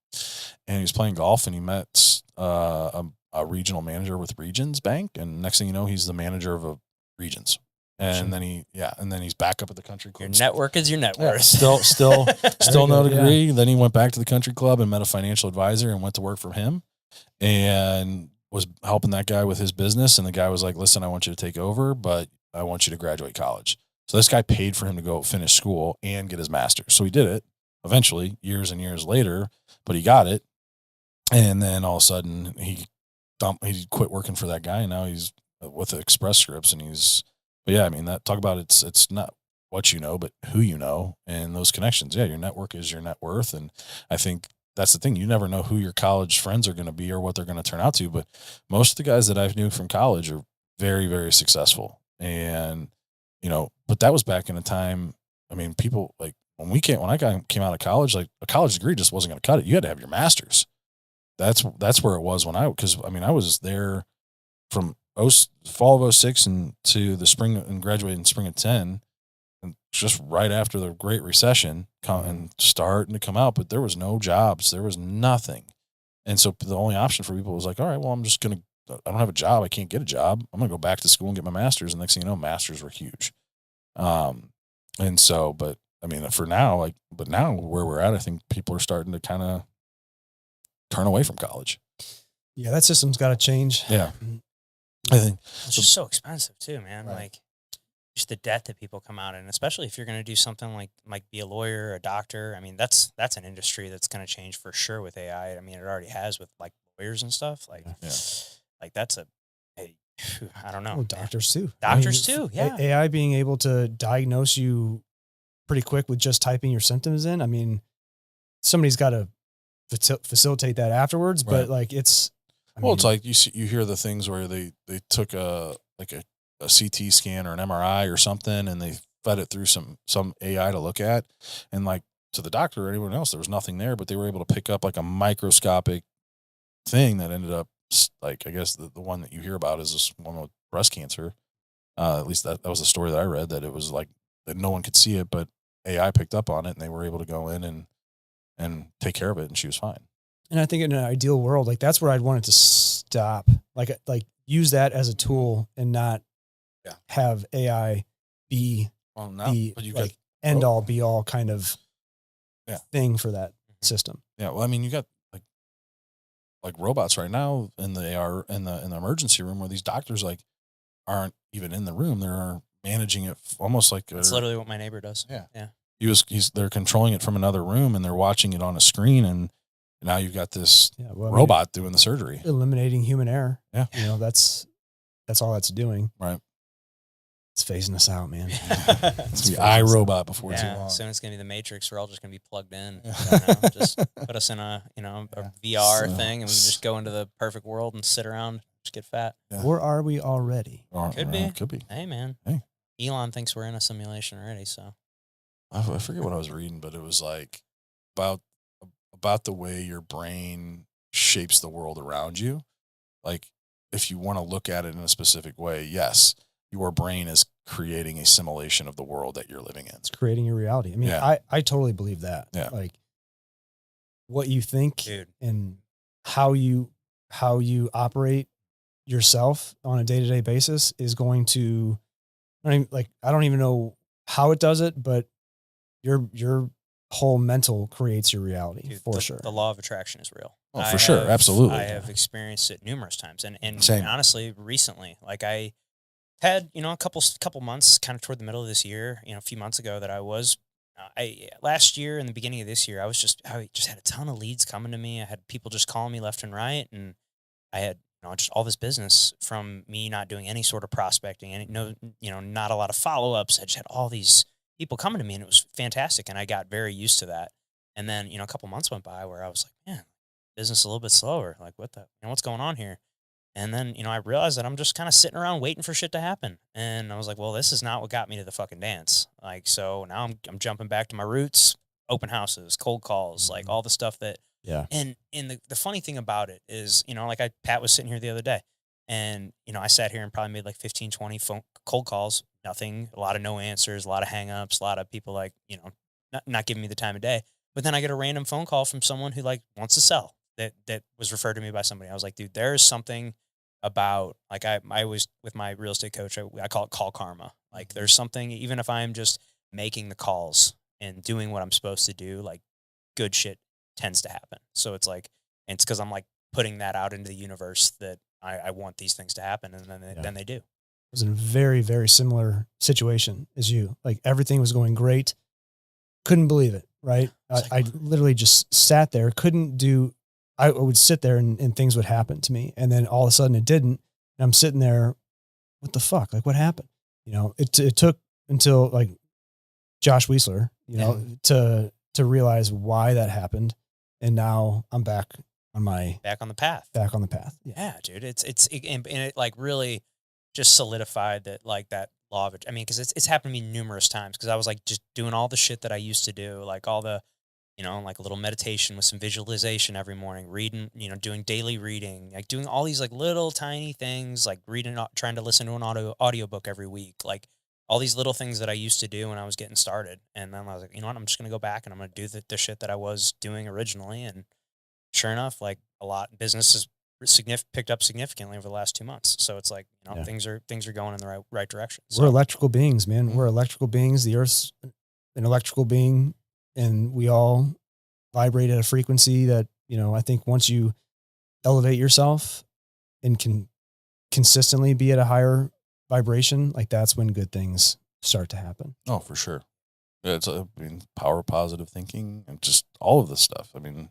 and he was playing golf and he met a regional manager with Regions Bank. And next thing you know, he's the manager of a Regions. And then he's back up at the country Your club. network is your net Yeah, worth. still no good, yeah. degree. Then he went back to the country club and met a financial advisor and went to work for him and was helping that guy with his business. And the guy was like, listen, I want you to take over, but I want you to graduate college. So this guy paid for him to go finish school and get his master's. So he did it eventually years and years later, but he got it. And then all of a sudden he quit working for that guy. And now he's with Express Scripts but yeah, I mean, talk about it's not what you know, but who you know and those connections. Yeah, your network is your net worth. And I think that's the thing. You never know who your college friends are going to be or what they're going to turn out to. But most of the guys that I've knew from college are very, very successful. And, but that was back in a time. I mean, people like when I came out of college, like a college degree just wasn't going to cut it. You had to have your master's. That's where it was because I was there from fall of 06 and to the spring and graduated in spring of 10 and just right after the Great Recession and starting to come out, but there was no jobs. There was nothing. And so the only option for people was like, all right, well, I don't have a job. I can't get a job. I'm going to go back to school and get my master's. And next thing you know, masters were huge. And so, but I mean, for now, but now where we're at, I think people are starting to kind of turn away from college. Yeah, that system's got to change. Yeah. I think It's just so expensive too, man. Right. Like just the debt that people come out in, especially if you're going to do something like be a lawyer, or a doctor. I mean, that's an industry that's going to change for sure with AI. I mean, it already has with like lawyers and stuff. Like, like that's I don't know. Well, doctors too. Doctors too. Yeah. AI being able to diagnose you pretty quick with just typing your symptoms in. I mean, somebody's got to facilitate that afterwards, but like it's like you hear the things where they took a CT scan or an MRI or something and they fed it through some AI to look at, and like to the doctor or anyone else there was nothing there, but they were able to pick up like a microscopic thing that ended up like, I guess the one that you hear about is this one with breast cancer. At least that was the story that I read, that it was like that no one could see it, but AI picked up on it and they were able to go in and take care of it, and she was fine. And I think in an ideal world, like that's where I'd want it to stop. Like use that as a tool and not have AI be the like end all be all kind of thing for that system. Yeah. Well, I mean, you got like robots right now in the AR in the emergency room where these doctors like aren't even in the room. They're managing it almost like That's literally what my neighbor does. Yeah. Yeah. They're controlling it from another room and they're watching it on a screen, and now you've got this robot doing the surgery, eliminating human error. Yeah. That's all that's doing. Right. It's phasing us out, man. It's the iRobot before too long. Soon it's going to be the Matrix. We're all just going to be plugged in. Just put us in a VR thing and we can just go into the perfect world and sit around, just get fat. Yeah. Or are we already? Could be. Could be. Hey, man. Hey. Elon thinks we're in a simulation already, so. I forget what I was reading, but it was like about the way your brain shapes the world around you. Like if you want to look at it in a specific way, yes, your brain is creating a simulation of the world that you're living in. It's creating your reality. I mean, I totally believe that. Yeah. Like what you think Dude. and how you operate yourself on a day-to-day basis is going to, I don't even know how it does it, but your whole mental creates your reality. Dude, for sure. The law of attraction is real. Oh, for sure. Absolutely. I have experienced it numerous times. And Same. honestly, recently, like I had, a couple months kind of toward the middle of this year, a few months ago that I was, last year and the beginning of this year, I just had a ton of leads coming to me. I had people just calling me left and right. And I had, just all this business from me not doing any sort of prospecting and not a lot of follow-ups. I just had all these people coming to me and it was fantastic. And I got very used to that. And then, a couple months went by where I was like, man, business is a little bit slower. Like what's going on here? And then, I realized that I'm just kind of sitting around waiting for shit to happen. And I was like, well, this is not what got me to the fucking dance. Like, so now I'm jumping back to my roots, open houses, cold calls, like all the stuff that, yeah. And the funny thing about it is, Pat was sitting here the other day and, I sat here and probably made like 15, 20 cold calls, nothing, a lot of no answers, a lot of hangups, a lot of people like, not giving me the time of day. But then I get a random phone call from someone who like wants to sell that was referred to me by somebody. I was like, dude, there is something about, like, I was with my real estate coach, I call it call karma. Like there's something, even if I'm just making the calls and doing what I'm supposed to do, like good shit tends to happen. So it's like, and it's because I'm like putting that out into the universe that I want these things to happen. And then they do. I was in a very, very similar situation as you. Like everything was going great. Couldn't believe it. Right. I literally just sat there, I would sit there and things would happen to me. And then all of a sudden it didn't. And I'm sitting there, what the fuck? Like what happened? It took until like Josh Wiesler, to realize why that happened. And now I'm back on the path. Yeah, dude. And it like really just solidified that, like that law of it. I mean, cause it's happened to me numerous times. Cause I was like just doing all the shit that I used to do, like all the, like a little meditation with some visualization every morning, reading, doing daily reading, like doing all these like little tiny things, like reading, trying to listen to an audiobook every week, like all these little things that I used to do when I was getting started. And then I was like, you know what, I'm just going to go back and I'm going to do the shit that I was doing originally. And sure enough, like a lot business has picked up significantly over the last 2 months. So it's like, things are going in the right direction. So, we're electrical beings, man. We're electrical beings. The Earth's an electrical being, and we all vibrate at a frequency that, I think once you elevate yourself and can consistently be at a higher vibration, like that's when good things start to happen. Oh, for sure. Yeah, power of positive thinking and just all of this stuff. I mean,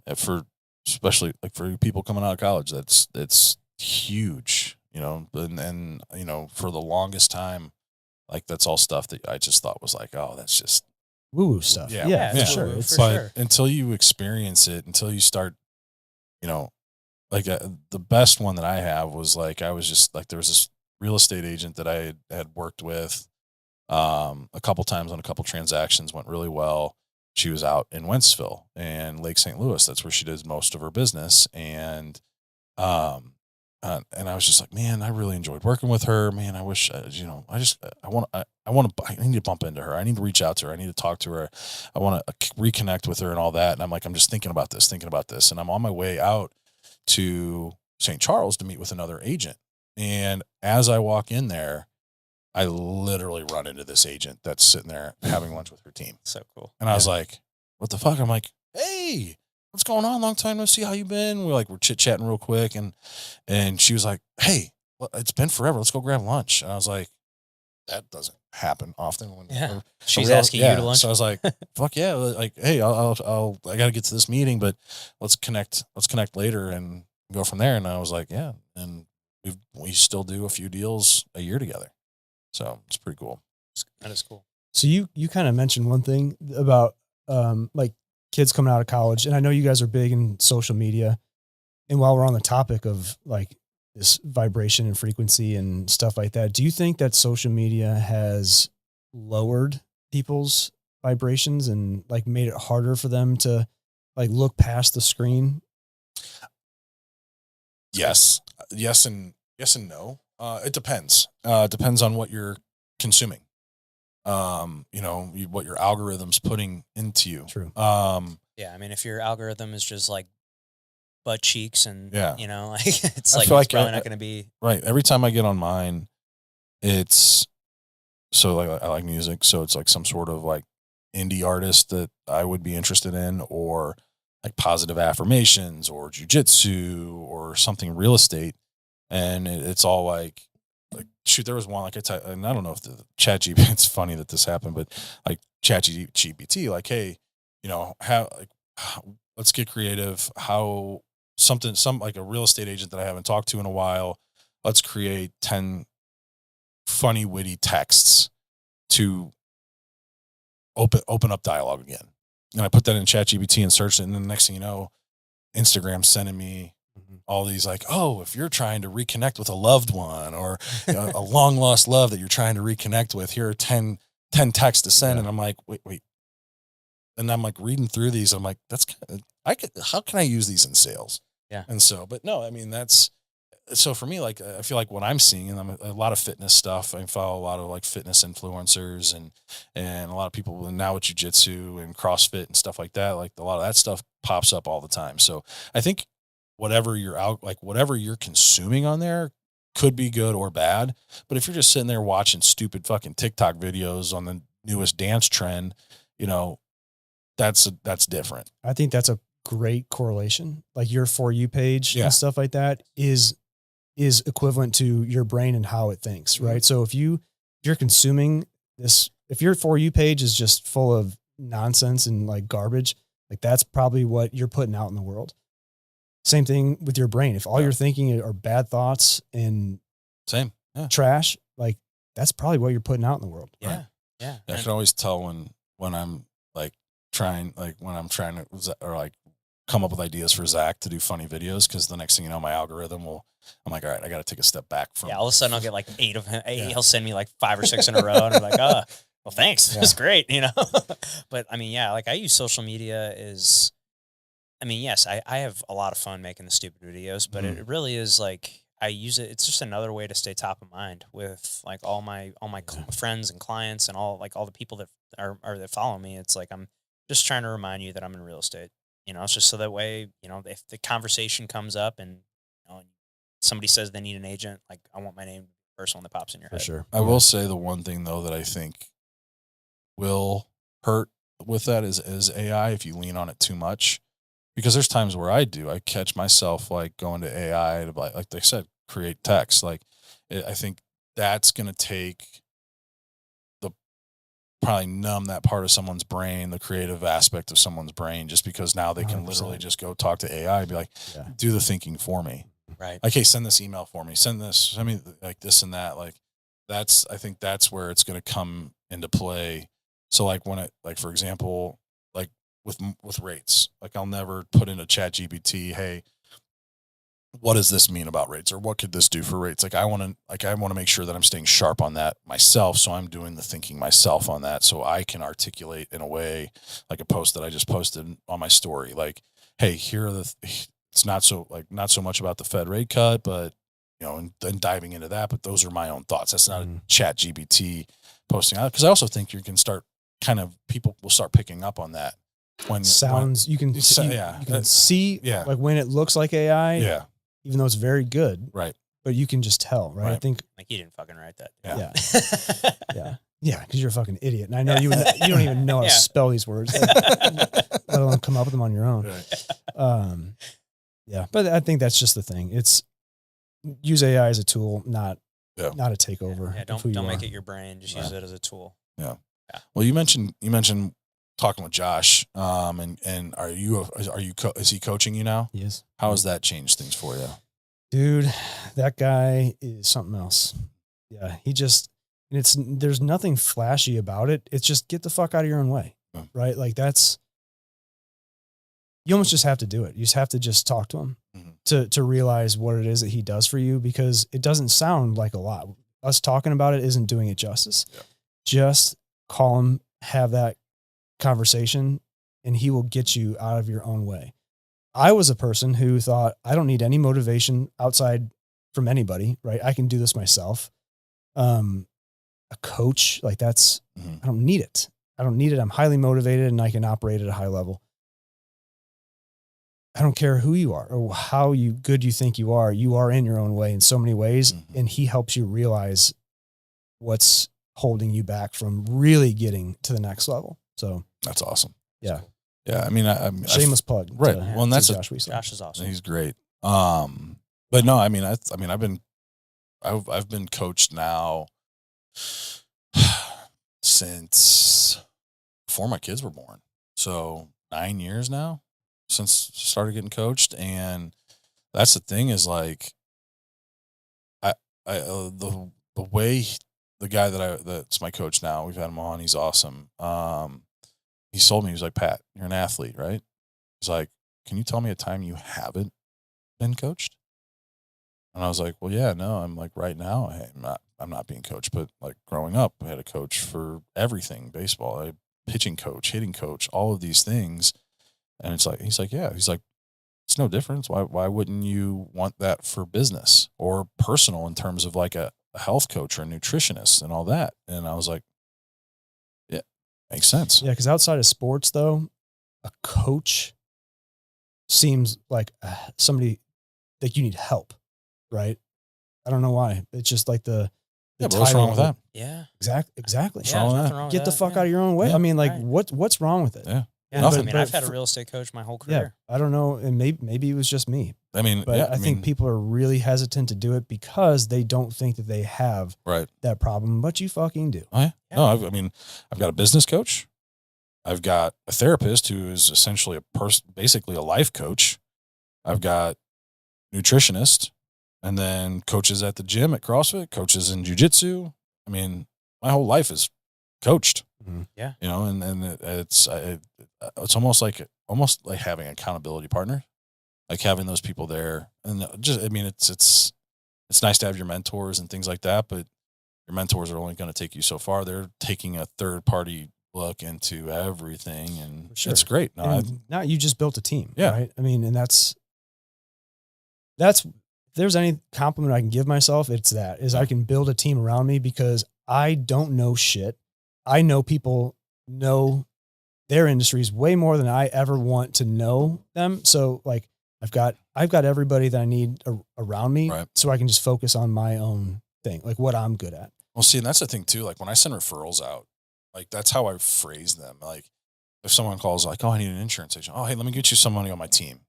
especially like for people coming out of college, it's huge, and for the longest time, like that's all stuff that I just thought was like, oh, that's just woo-woo stuff. Yeah, for sure. But until you experience it, until you start, like the best one that I have was like, I was just like, there was this real estate agent that I had worked with a couple times on a couple transactions, went really well. She was out in Wentzville and Lake St. Louis. That's where she does most of her business. And I was just like, man, I really enjoyed working with her. Man, I wish, I need to bump into her. I need to reach out to her. I need to talk to her. I want to reconnect with her and all that. And I'm like, I'm just thinking about this. And I'm on my way out to St. Charles to meet with another agent. And as I walk in there, I literally run into this agent that's sitting there having lunch with her team. So cool. And I was like, what the fuck? I'm like, hey, what's going on? Long time no see. How you been? We're chit-chatting real quick. And she was like, hey, it's been forever. Let's go grab lunch. And I was like, that doesn't happen often. She's asking you to lunch. So I was like, fuck yeah. Like, hey, I got to get to this meeting, but let's connect later and go from there. And I was like, yeah. And we still do a few deals a year together. So it's pretty cool. That is cool. So you kind of mentioned one thing about like kids coming out of college, and I know you guys are big in social media. And while we're on the topic of like this vibration and frequency and stuff like that, do you think that social media has lowered people's vibrations and like made it harder for them to like look past the screen? Yes. yes and no. It depends. Depends on what you're consuming. What your algorithm's putting into you. True. Yeah, I mean, if your algorithm is just like butt cheeks and Yeah. like it's I like feel it's like probably not going to be right. Every time I get on mine, it's so like I like music, so it's like some sort of like indie artist that I would be interested in, or like positive affirmations, or jujitsu, or something real estate, and it's all like shoot. There was one like and I don't know if the ChatGPT. It's funny that this happened, but like ChatGPT, like, hey, let's get creative. How some like a real estate agent that I haven't talked to in a while. Let's create 10 funny, witty texts to open up dialogue again. And I put that in ChatGPT and searched it, and then the next thing you know, Instagram's sending me all these like, oh, if you're trying to reconnect with a loved one, or a long lost love that you're trying to reconnect with, here are 10 texts to send. And I'm like, wait. And I'm like reading through these. I'm like, how can I use these in sales? Yeah. And so, but no, I mean, so for me, like, I feel like what I'm seeing, and I'm a lot of fitness stuff. I follow a lot of like fitness influencers and a lot of people now with jujitsu and CrossFit and stuff like that. Like a lot of that stuff pops up all the time. So I think whatever you're consuming on there could be good or bad. But if you're just sitting there watching stupid fucking TikTok videos on the newest dance trend, that's different. I think that's a great correlation. Like your For You page Yeah. and stuff like that is equivalent to your brain and how it thinks, right? So if you're consuming this, if your For You page is just full of nonsense and like garbage, like that's probably what you're putting out in the world. Same thing with your brain. If all you're thinking are bad thoughts and trash, like that's probably what you're putting out in the world. Yeah. Right. Yeah. I can always tell when I'm like trying to, or like come up with ideas for Zach to do funny videos. Cause the next thing you know, my algorithm I'm like, all right, I got to take a step back from. Yeah. All of a sudden I'll get like 8 of him. He'll send me like 5 or 6 in a row. And I'm like, well, thanks. It's great. But I mean, yeah, like I use social media yes, I have a lot of fun making the stupid videos, but it really is like, I use it. It's just another way to stay top of mind with like all my friends and clients and all the people that that follow me. It's like, I'm just trying to remind you that I'm in real estate, it's just so that way, if the conversation comes up and, somebody says they need an agent, like I want my name to be the first one that pops in your head. For sure. I will say the one thing though that I think will hurt with that is AI if you lean on it too much, because there's times where I catch myself like going to AI to like they said, create text. Like I think that's going to take probably numb that part of someone's brain, the creative aspect of someone's brain, just because now they can 100%. literally just go talk to AI and be like, do the thinking for me. Right. Like, hey, send this email for me. Send me like this and that. Like I think that's where it's going to come into play. So like for example, like with rates, like I'll never put in a ChatGPT, hey, what does this mean about rates, or what could this do for rates? Like I want to make sure that I'm staying sharp on that myself. So I'm doing the thinking myself on that, so I can articulate in a way, like a post that I just posted on my story. Like, hey, here are it's not so much about the Fed rate cut, but and then diving into that. But those are my own thoughts. That's not a ChatGPT posting out, because I also think you can start people will start picking up on that. When you can see like when it looks like AI, even though it's very good, right? But you can just tell, right? I think like you didn't fucking write that. Yeah, because you're a fucking idiot, and I know you don't even know how to spell these words, let alone come up with them on your own. Right. But I think that's just the thing. It's use AI as a tool, not a takeover. Yeah, don't make it your brain. Just use it as a tool. Yeah. Well, you mentioned talking with Josh, and is he coaching you now? He is. How has that changed things for you? Dude, that guy is something else. Yeah. There's nothing flashy about it. It's just get the fuck out of your own way. Right. Like you almost just have to do it. You just have to just talk to him to realize what it is that he does for you, because it doesn't sound like a lot. Us talking about it isn't doing it justice. Yeah. Just call him, have that conversation, and he will get you out of your own way. I was a person who thought I don't need any motivation outside from anybody, right? I can do this myself. A coach, like that's, I don't need it. I don't need it. I'm highly motivated and I can operate at a high level. I don't care who you are or how good you think you are in your own way in so many ways. Mm-hmm. And he helps you realize what's holding you back from really getting to the next level. So that's awesome. Yeah. Yeah. I mean, I'm shameless plug. Right. Well, and that's Josh Wiesler. Josh is awesome. He's great. But no, I mean, I've been coached now since before my kids were born. So 9 years now since I started getting coached. And that's the thing is like, the way the guy that's my coach now, we've had him on, he's awesome. He told me, he was like, Pat, you're an athlete, right? He's like, can you tell me a time you haven't been coached? And I was like, well, yeah, no, I'm like right now, I'm not being coached, but like growing up, I had a coach for everything, baseball, a pitching coach, hitting coach, all of these things. And it's like, he's like, yeah, he's like, it's no difference. Why wouldn't you want that for business or personal in terms of like a health coach or a nutritionist and all that? And I was like, yeah, makes sense. Yeah. Cause outside of sports though, a coach seems like somebody that you need help. Right. I don't know why. It's just like the but what's wrong with that? Yeah. Exactly. Yeah, there's nothing wrong with Get the that. fuck out of your own way. Yeah. I mean, like Right. what's wrong with it? Yeah. Yeah, Nothing. I mean, I've had a real estate coach my whole Yeah. career. I don't know. And maybe it was just me, I mean, but yeah, I think people are really hesitant to do it because they don't think that they have right. that problem, but you fucking do. Oh, yeah. Yeah. No, I've got a business coach. I've got a therapist who is essentially basically a life coach. I've got nutritionist, and then coaches at the gym at CrossFit, coaches in jiu-jitsu. I mean, my whole life is coached. Mm-hmm. Yeah. You know, and it's almost like having an accountability partner, like having those people there. And just, I mean, it's nice to have your mentors and things like that, but your mentors are only going to take you so far. They're taking a third party look into everything, and it's great. No, now you just built a team. Yeah. Right. I mean, and that's if there's any compliment I can give myself, it's that is I can build a team around me because I don't know shit. I know people know their industries way more than I ever want to know them. So like I've got everybody that I need around me, right. So I can just focus on my own thing, like what I'm good at. Well, see, and that's the thing too. Like when I send referrals out, like that's how I phrase them. Like if someone calls like, oh, I need an insurance agent. Oh, hey, let me get you somebody on my team.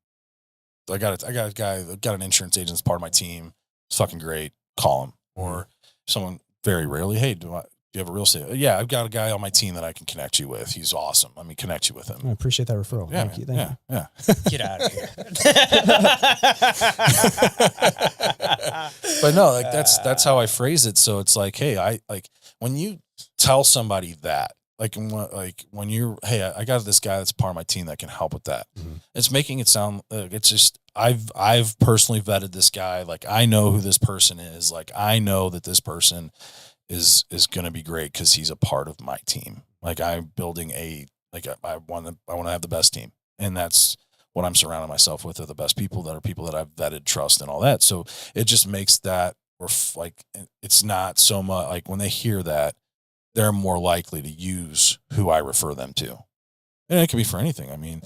I got a guy that got an insurance agent as part of my team. It's fucking great. Call him. Or someone very rarely, hey, do you have a real estate? Yeah, I've got a guy on my team that I can connect you with. He's awesome. Let me connect you with him. I appreciate that referral. Yeah, Thank you. Thank you. Yeah. Get out of here. But no, like that's how I phrase it. So it's like, hey, I like when you tell somebody that, like when you're, hey, I got this guy that's part of my team that can help with that. Mm-hmm. It's making it sound it's just I've personally vetted this guy. Like I know who this person is. Like I know that this person is going to be great because he's a part of my team. Like I'm building I want to have the best team, and that's what I'm surrounding myself with are the best people that are people that I've vetted, trust, and all that. So it just makes that like it's not so much like when they hear that, they're more likely to use who I refer them to. And it can be for anything. I mean,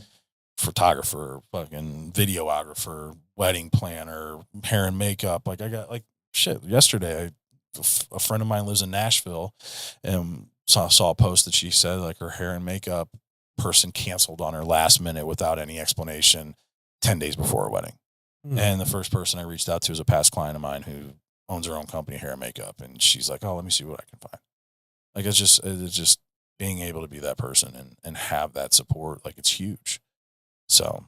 photographer, fucking videographer, wedding planner, hair and makeup. Like I got like shit yesterday. A friend of mine lives in Nashville and saw a post that she said like her hair and makeup person canceled on her last minute without any explanation 10 days before her wedding. Mm-hmm. And the first person I reached out to is a past client of mine who owns her own company, hair and makeup. And she's like, oh, let me see what I can find. Like, it's just being able to be that person and have that support. Like it's huge. So.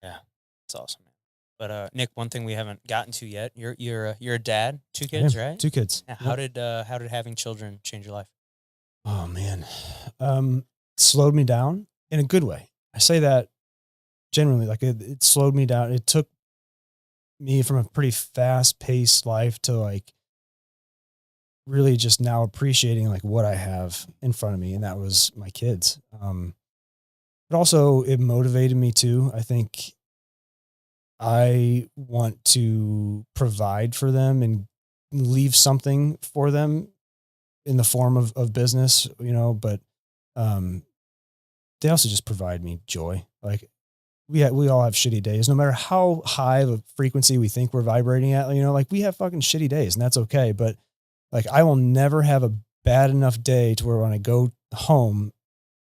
Yeah, it's awesome, man. But Nick, one thing we haven't gotten to yet, you're a dad, 2 kids, right? 2 kids. Yeah, how did having children change your life? Oh man. Slowed me down in a good way. I say that genuinely, like it slowed me down. It took me from a pretty fast paced life to like really just now appreciating like what I have in front of me. And that was my kids. But also it motivated me too. I think I want to provide for them and leave something for them in the form of business, but, they also just provide me joy. Like we all have shitty days, no matter how high of a frequency we think we're vibrating at, like we have fucking shitty days and that's okay. But like, I will never have a bad enough day to where when I go home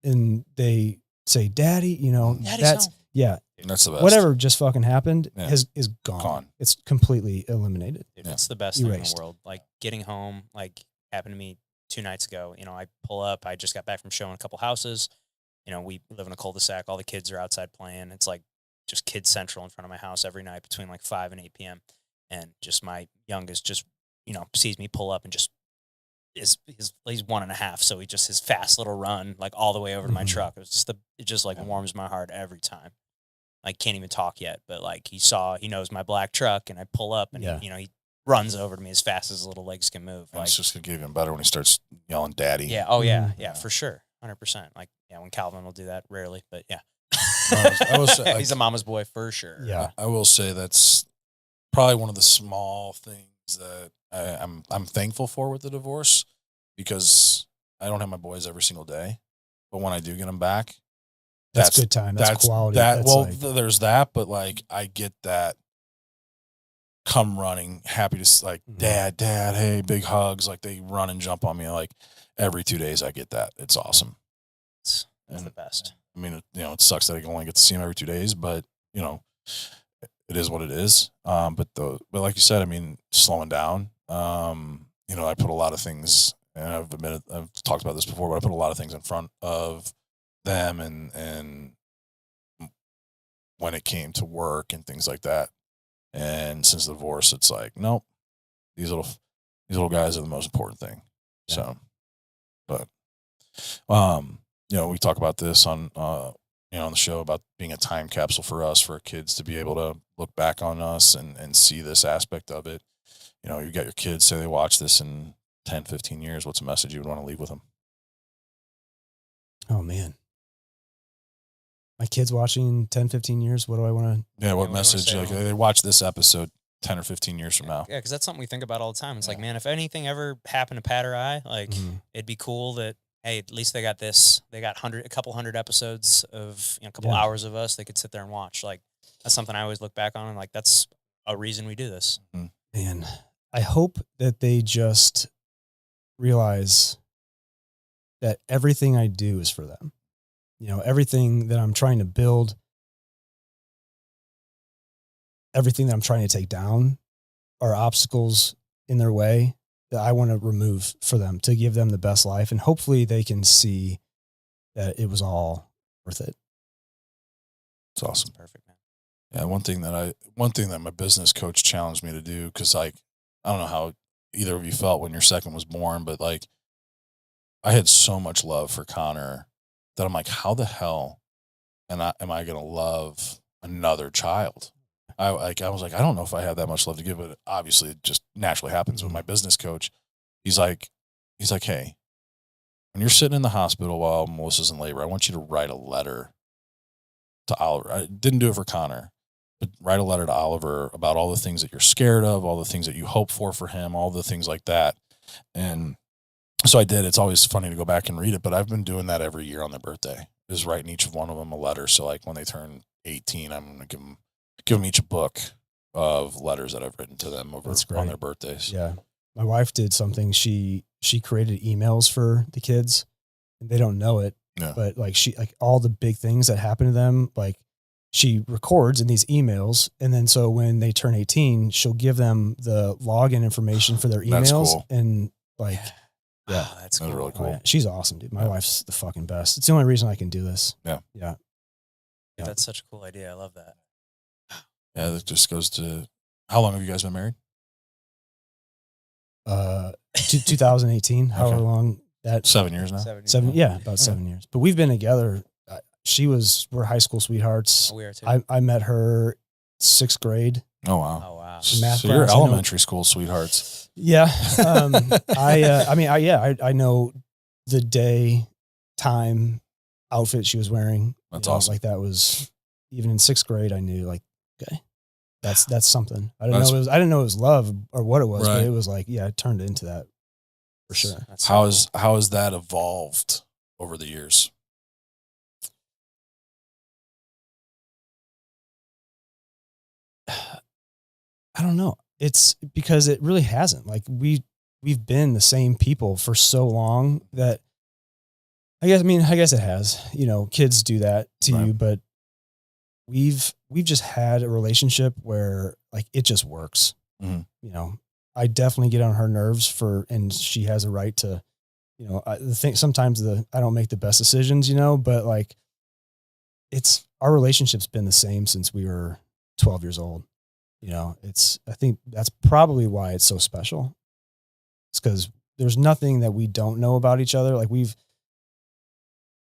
and they say, Daddy, Daddy's that's, home. yeah, That's the best. whatever just fucking happened Yeah. is gone. It's completely eliminated. Dude, Yeah. it's the best thing in Erased. the world. Like getting home, like happened to me 2 nights ago. I pull up. I just got back from showing a couple houses. We live in a cul-de-sac. All the kids are outside playing. It's like just kids central in front of my house every night between like 5 and 8 p.m. And just my youngest just, sees me pull up and just he's 1.5. So he just his fast little run, like all the way over to my truck. It just like warms my heart every time. I can't even talk yet, but like he knows my black truck and I pull up and he runs over to me as fast as his little legs can move. And it's just going to get even better when he starts yelling daddy. Yeah. Oh yeah. Yeah, for sure. 100%. Like, yeah, when Calvin will do that, rarely, but yeah. I will say, he's a mama's boy for sure. Yeah. I will say that's probably one of the small things that I'm thankful for with the divorce, because I don't have my boys every single day, but when I do get them back, That's good time. That's quality. There's that, but like I get that come running, happy to like, dad, hey, big hugs. Like they run and jump on me. Like every 2 days I get that. It's awesome. That's the best. I mean, it sucks that I can only get to see him every 2 days, but it is what it is. But like you said, I mean, slowing down, I put a lot of things, and I've talked about this before, but I put a lot of things in front of them and when it came to work and things like that. And since the divorce, it's like, nope, these little guys are the most important thing. Yeah. So, but, we talk about this on the show about being a time capsule for us, for our kids to be able to look back on us and see this aspect of it. You got your kids, say they watch this in 10, 15 years. What's a message you would want to leave with them? Oh man. My kids watching in 10, 15 years. What do I want to? Yeah. What message? Like they watch this episode 10 or 15 years from now. Yeah. Cause that's something we think about all the time. It's like, man, if anything ever happened to Pat or I, like it'd be cool that, hey, at least they got this. They got a couple hundred episodes of, a couple hours of us. They could sit there and watch. Like that's something I always look back on, and like that's a reason we do this. Man, I hope that they just realize that everything I do is for them. Everything that I'm trying to build, everything that I'm trying to take down are obstacles in their way that I want to remove for them to give them the best life. And hopefully they can see that it was all worth it. It's awesome. That's perfect, man. Yeah. One thing that my business coach challenged me to do, because like, I don't know how either of you felt when your second was born, but like I had so much love for Connor that I'm like, how the hell am I going to love another child? I was like, I don't know if I have that much love to give, but obviously it just naturally happens with my business coach. He's like, hey, when you're sitting in the hospital while Melissa's in labor, I want you to write a letter to Oliver. I didn't do it for Connor, but write a letter to Oliver about all the things that you're scared of, all the things that you hope for him, all the things like that. And so I did. It's always funny to go back and read it, but I've been doing that every year on their birthday, is writing each one of them a letter. So like when they turn 18, I'm going to give them each a book of letters that I've written to them on their birthdays. Yeah. My wife did something. She created emails for the kids, and they don't know it, but like all the big things that happen to them, like she records in these emails. And then, so when they turn 18, she'll give them the login information for their emails. That's cool. And like, yeah, that's cool. Really cool. Oh, yeah. She's awesome, dude. My wife's the fucking best. It's the only reason I can do this. Yeah. Yeah. That's such a cool idea. I love that. Yeah. That just goes to, how long have you guys been married? 2018, however long that. 7 years now. 7. Yeah. About 7 years, but we've been together. We're high school sweethearts. Oh, we are too. I met her 6th grade. Oh, wow. Oh, wow. So you're elementary school sweethearts. Yeah. I know the day, time, outfit she was wearing. That's awesome. Like that was, even in 6th grade, I knew like, okay, that's something. I didn't That's- know it was love or what it was, Right. but it was like, yeah, it turned into that for sure. That's so How cool. how has that evolved over the years? I don't know. It's because it really hasn't. Like we've been the same people for so long that I guess it has. You know, kids do that to Right. you, but we've just had a relationship where like it just works. Mhm. You know, I definitely get on her nerves and she has a right to, you know, the thing sometimes I don't make the best decisions, you know, but like our relationship's been the same since we were 12 years old. You know, I think that's probably why it's so special. It's because there's nothing that we don't know about each other. Like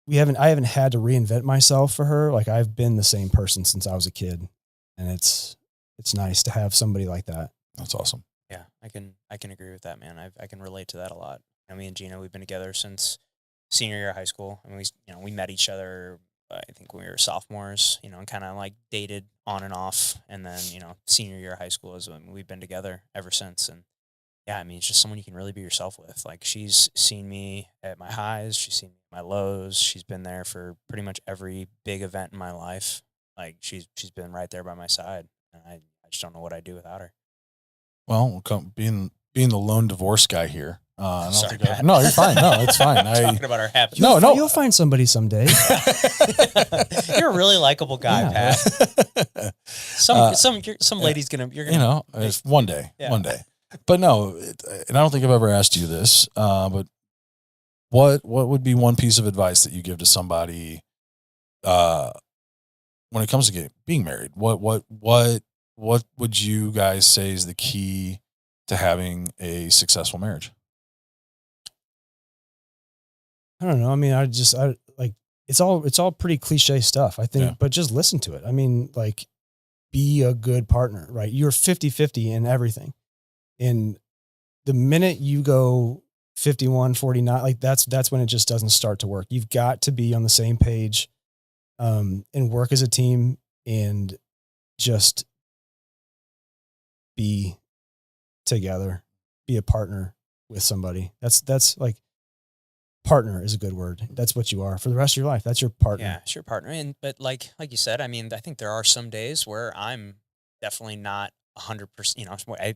I haven't had to reinvent myself for her. Like I've been the same person since I was a kid, and it's nice to have somebody like that. That's awesome. Yeah, I can agree with that, man. I can relate to that a lot. You know, me and Gina, we've been together since senior year of high school. I mean, we met each other, I think when we were sophomores, you know, and kind of like dated on and off. And then, you know, senior year of high school is when we've been together ever since. And yeah, I mean, it's just someone you can really be yourself with. Like she's seen me at my highs. She's seen me at my lows. She's been there for pretty much every big event in my life. Like she's been right there by my side. And I just don't know what I'd do without her. Well, being the lone divorce guy here. I don't Sorry, think Pat. no, you're fine. No, it's fine. Talking about our happy. No, no. You'll find somebody someday. You're a really likable guy, Yeah. Pat. Some lady's you're gonna, you know, it's one day, Yeah. But no, and I don't think I've ever asked you this. But what would be one piece of advice that you give to somebody, when it comes to being married? What would you guys say is the key to having a successful marriage? I don't know. I mean, I like it's all pretty cliche stuff, I think, Yeah. but just listen to it. I mean, like be a good partner, right? You're 50-50 in everything. And the minute you go 51-49, like that's when it just doesn't start to work. You've got to be on the same page, and work as a team and just be together, be a partner with somebody. That's like partner is a good word. That's what you are for the rest of your life. That's your partner. Yeah, sure, partner. And but like you said, I mean, I think there are some days where I'm definitely not 100%. You know,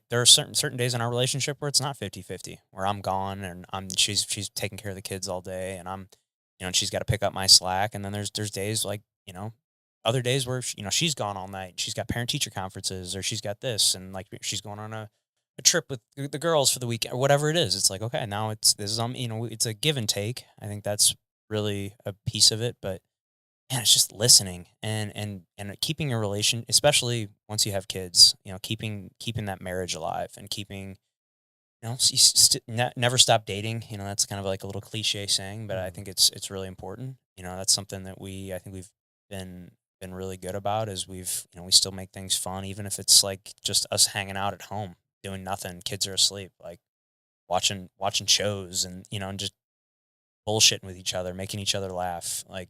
there are certain days in our relationship where it's not 50-50, where I'm gone and she's taking care of the kids all day, and I'm, you know, and she's got to pick up my slack. And then there's days like, you know, other days where you know she's gone all night. She's got parent teacher conferences, or she's got this, and like she's going on a trip with the girls for the weekend or whatever it is. It's like, okay, now you know, it's a give and take. I think that's really a piece of it, but man, it's just listening and keeping a relation, especially once you have kids, you know, keeping that marriage alive and keeping, you know, never stop dating. You know, that's kind of like a little cliche saying, but I think it's really important. You know, that's something that I think we've been really good about is we still make things fun, even if it's like just us hanging out at home, doing nothing. Kids are asleep, like watching shows and, you know, and just bullshitting with each other, making each other laugh, like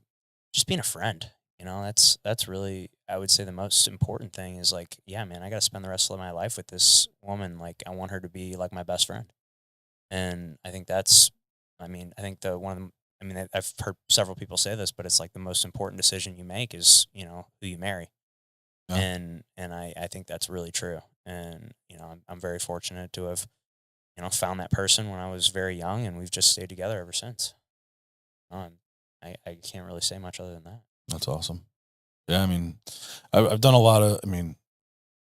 just being a friend. You know, that's really, I would say the most important thing is like, yeah, man, I got to spend the rest of my life with this woman. Like I want her to be like my best friend. And I think I've heard several people say this, but it's like the most important decision you make is, you know, who you marry. Yeah. And I think that's really true. And, you know, I'm very fortunate to have, you know, found that person when I was very young, and we've just stayed together ever since. I can't really say much other than that. That's awesome. Yeah, I mean, I've done a lot of. I mean,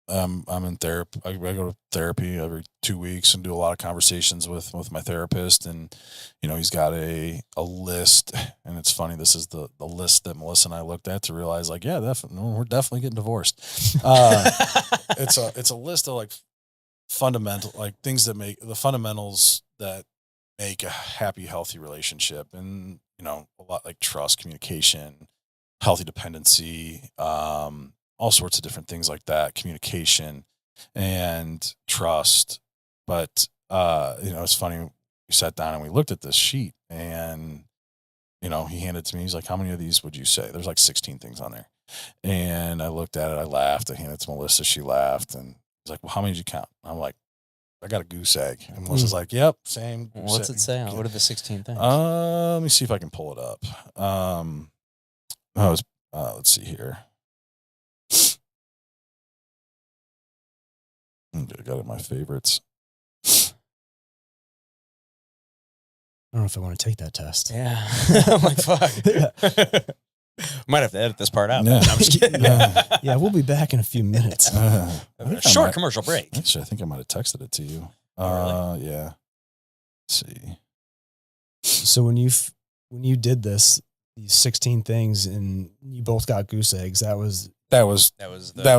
I'm in therapy. I go to therapy every 2 weeks and do a lot of conversations with my therapist, and you know, he's got a list, and it's funny. This is the list that Melissa and I looked at to realize, like, yeah, we're definitely getting divorced. It's a list of like fundamental, like things that make the fundamentals that make a happy, healthy relationship, and you know, a lot like trust, communication, healthy dependency, all sorts of different things like that, communication and trust. But, you know, it's funny. We sat down and we looked at this sheet, and he handed it to me. He's like, how many of these would you say? There's like 16 things on there. And I looked at it. I laughed. I handed it to Melissa. She laughed. And he's like, well, how many did you count? I'm like, I got a goose egg. And Melissa's like, yep, same. What's it say? What are the 16 things? Let me see if I can pull it up. Let's see here. I got it in my favorites. I don't know if I want to take that test. Yeah. I'm like, fuck. Might have to edit this part out. Yeah. No, I'm just kidding. Yeah, we'll be back in a few minutes. Short commercial break. Actually, I think I might have texted it to you. Really? Yeah. Let's see. So when you did these 16 things and you both got goose eggs, that was the nail in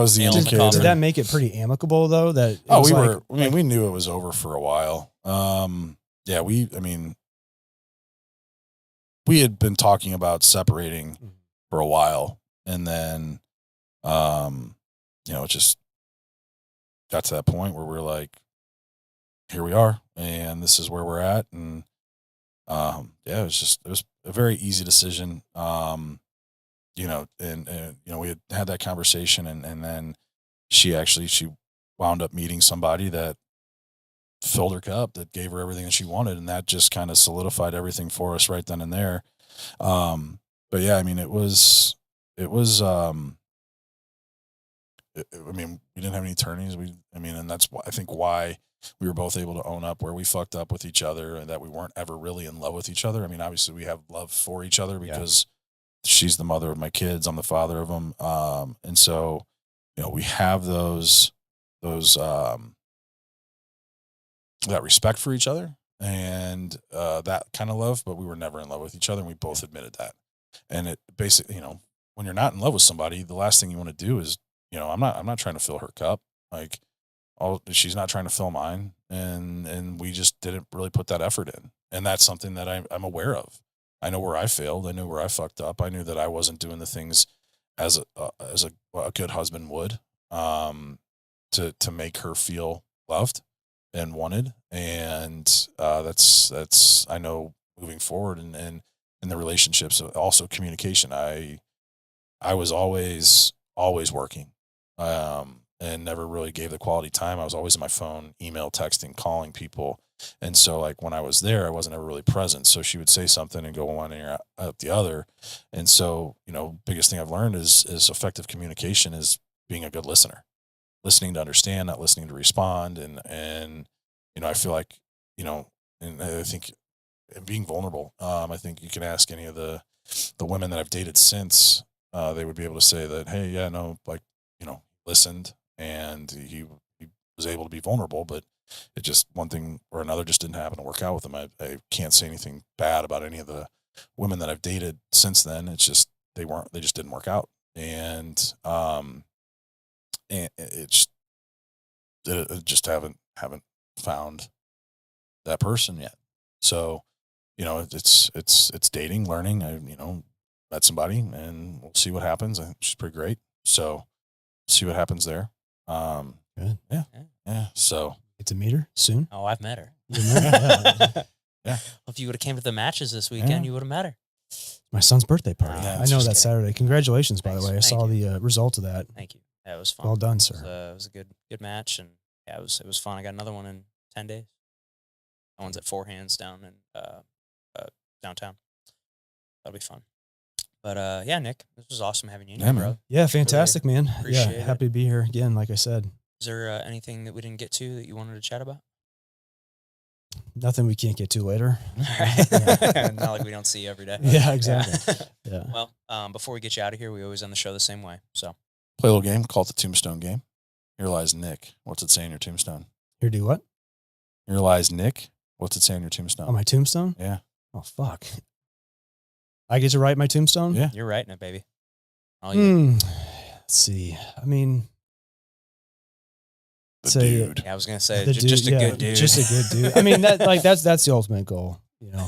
the indicator. coffin. did that make it pretty amicable though? We knew it was over for a while. Yeah, we had been talking about separating for a while, and then, it just got to that point where we're like, here we are, and this is where we're at. And, it was a very easy decision. And we had that conversation, and then she wound up meeting somebody that filled her cup, that gave her everything that she wanted. And that just kind of solidified everything for us right then and there. But yeah, we didn't have any attorneys. And that's why I think why we were both able to own up where we fucked up with each other, and that we weren't ever really in love with each other. Obviously we have love for each other because she's the mother of my kids. I'm the father of them. And so, we have that respect for each other and that kind of love, but we were never in love with each other, and we both admitted that. And it basically, when you're not in love with somebody, the last thing you want to do is, I'm not trying to fill her cup. Like, she's not trying to fill mine, and we just didn't really put that effort in. And that's something that I'm aware of. I know where I failed. I knew where I fucked up. I knew that I wasn't doing the things as a good husband would, to make her feel loved and wanted. And that's I know moving forward and in the relationships, also communication. I was always working, and never really gave the quality time. I was always on my phone, email, texting, calling people. And so, like, when I was there, I wasn't ever really present. So she would say something and go one ear out the other. And so, biggest thing I've learned is effective communication is being a good listener, listening to understand, not listening to respond. And I feel like, and I think being vulnerable, I think you can ask any of the women that I've dated since, they would be able to say that, hey, yeah, no, like, listened, and he was able to be vulnerable, but it just, one thing or another, just didn't happen to work out with him. I can't say anything bad about any of the women that I've dated since then. It's just, they just didn't work out. And it just haven't found that person yet. So, it's dating, learning. I, met somebody, and we'll see what happens. I think she's pretty great. So see what happens there. Good. Yeah. So get to meet her soon. Oh, I've met her. You met her? Yeah. If you would have came to the matches this weekend, you would have met her. My son's birthday party. Yeah, I know that Saturday. Congratulations, by the way. I Thank saw you. the result of that. Thank you. Yeah, it was fun. Well done, sir. It was a good match, and yeah, it was fun. I got another one in 10 days. That one's at Four Hands down in downtown. That'll be fun. But yeah, Nick, this was awesome having you in here, bro. Yeah, fantastic, man. appreciate Yeah, happy to be here again, like I said. Is there anything that we didn't get to that you wanted to chat about? Nothing we can't get to later. All right. Not like we don't see you every day. Yeah, exactly. Yeah. Well, before we get you out of here, we always end the show the same way. So play a little game, call it the Tombstone game. Here lies Nick. What's it say on your tombstone? Here, do what? Here lies Nick. What's it say on your tombstone? On my tombstone? Yeah. Oh, fuck. I get to write my tombstone? Yeah. you're writing it, baby. All you. Let's see. The say, dude. Yeah, I was gonna say the just dude, a yeah, good dude. Just a good dude. That's the ultimate goal. If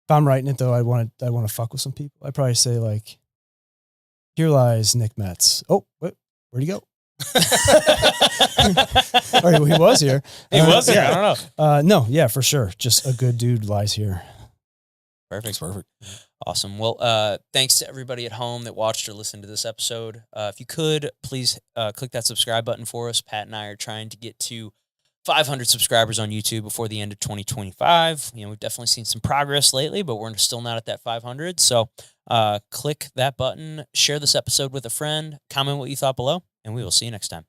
I'm writing it though, I want to fuck with some people. I'd probably say like, here lies Nick Metz. Oh, where'd he go? All right, well, he was here. He was here. Yeah. I don't know. No, yeah, for sure. Just a good dude lies here. Perfect. Perfect. Awesome. Well, thanks to everybody at home that watched or listened to this episode. If you could, please click that subscribe button for us. Pat and I are trying to get to 500 subscribers on YouTube before the end of 2025. We've definitely seen some progress lately, but we're still not at that 500. So click that button, share this episode with a friend, comment what you thought below, and we will see you next time.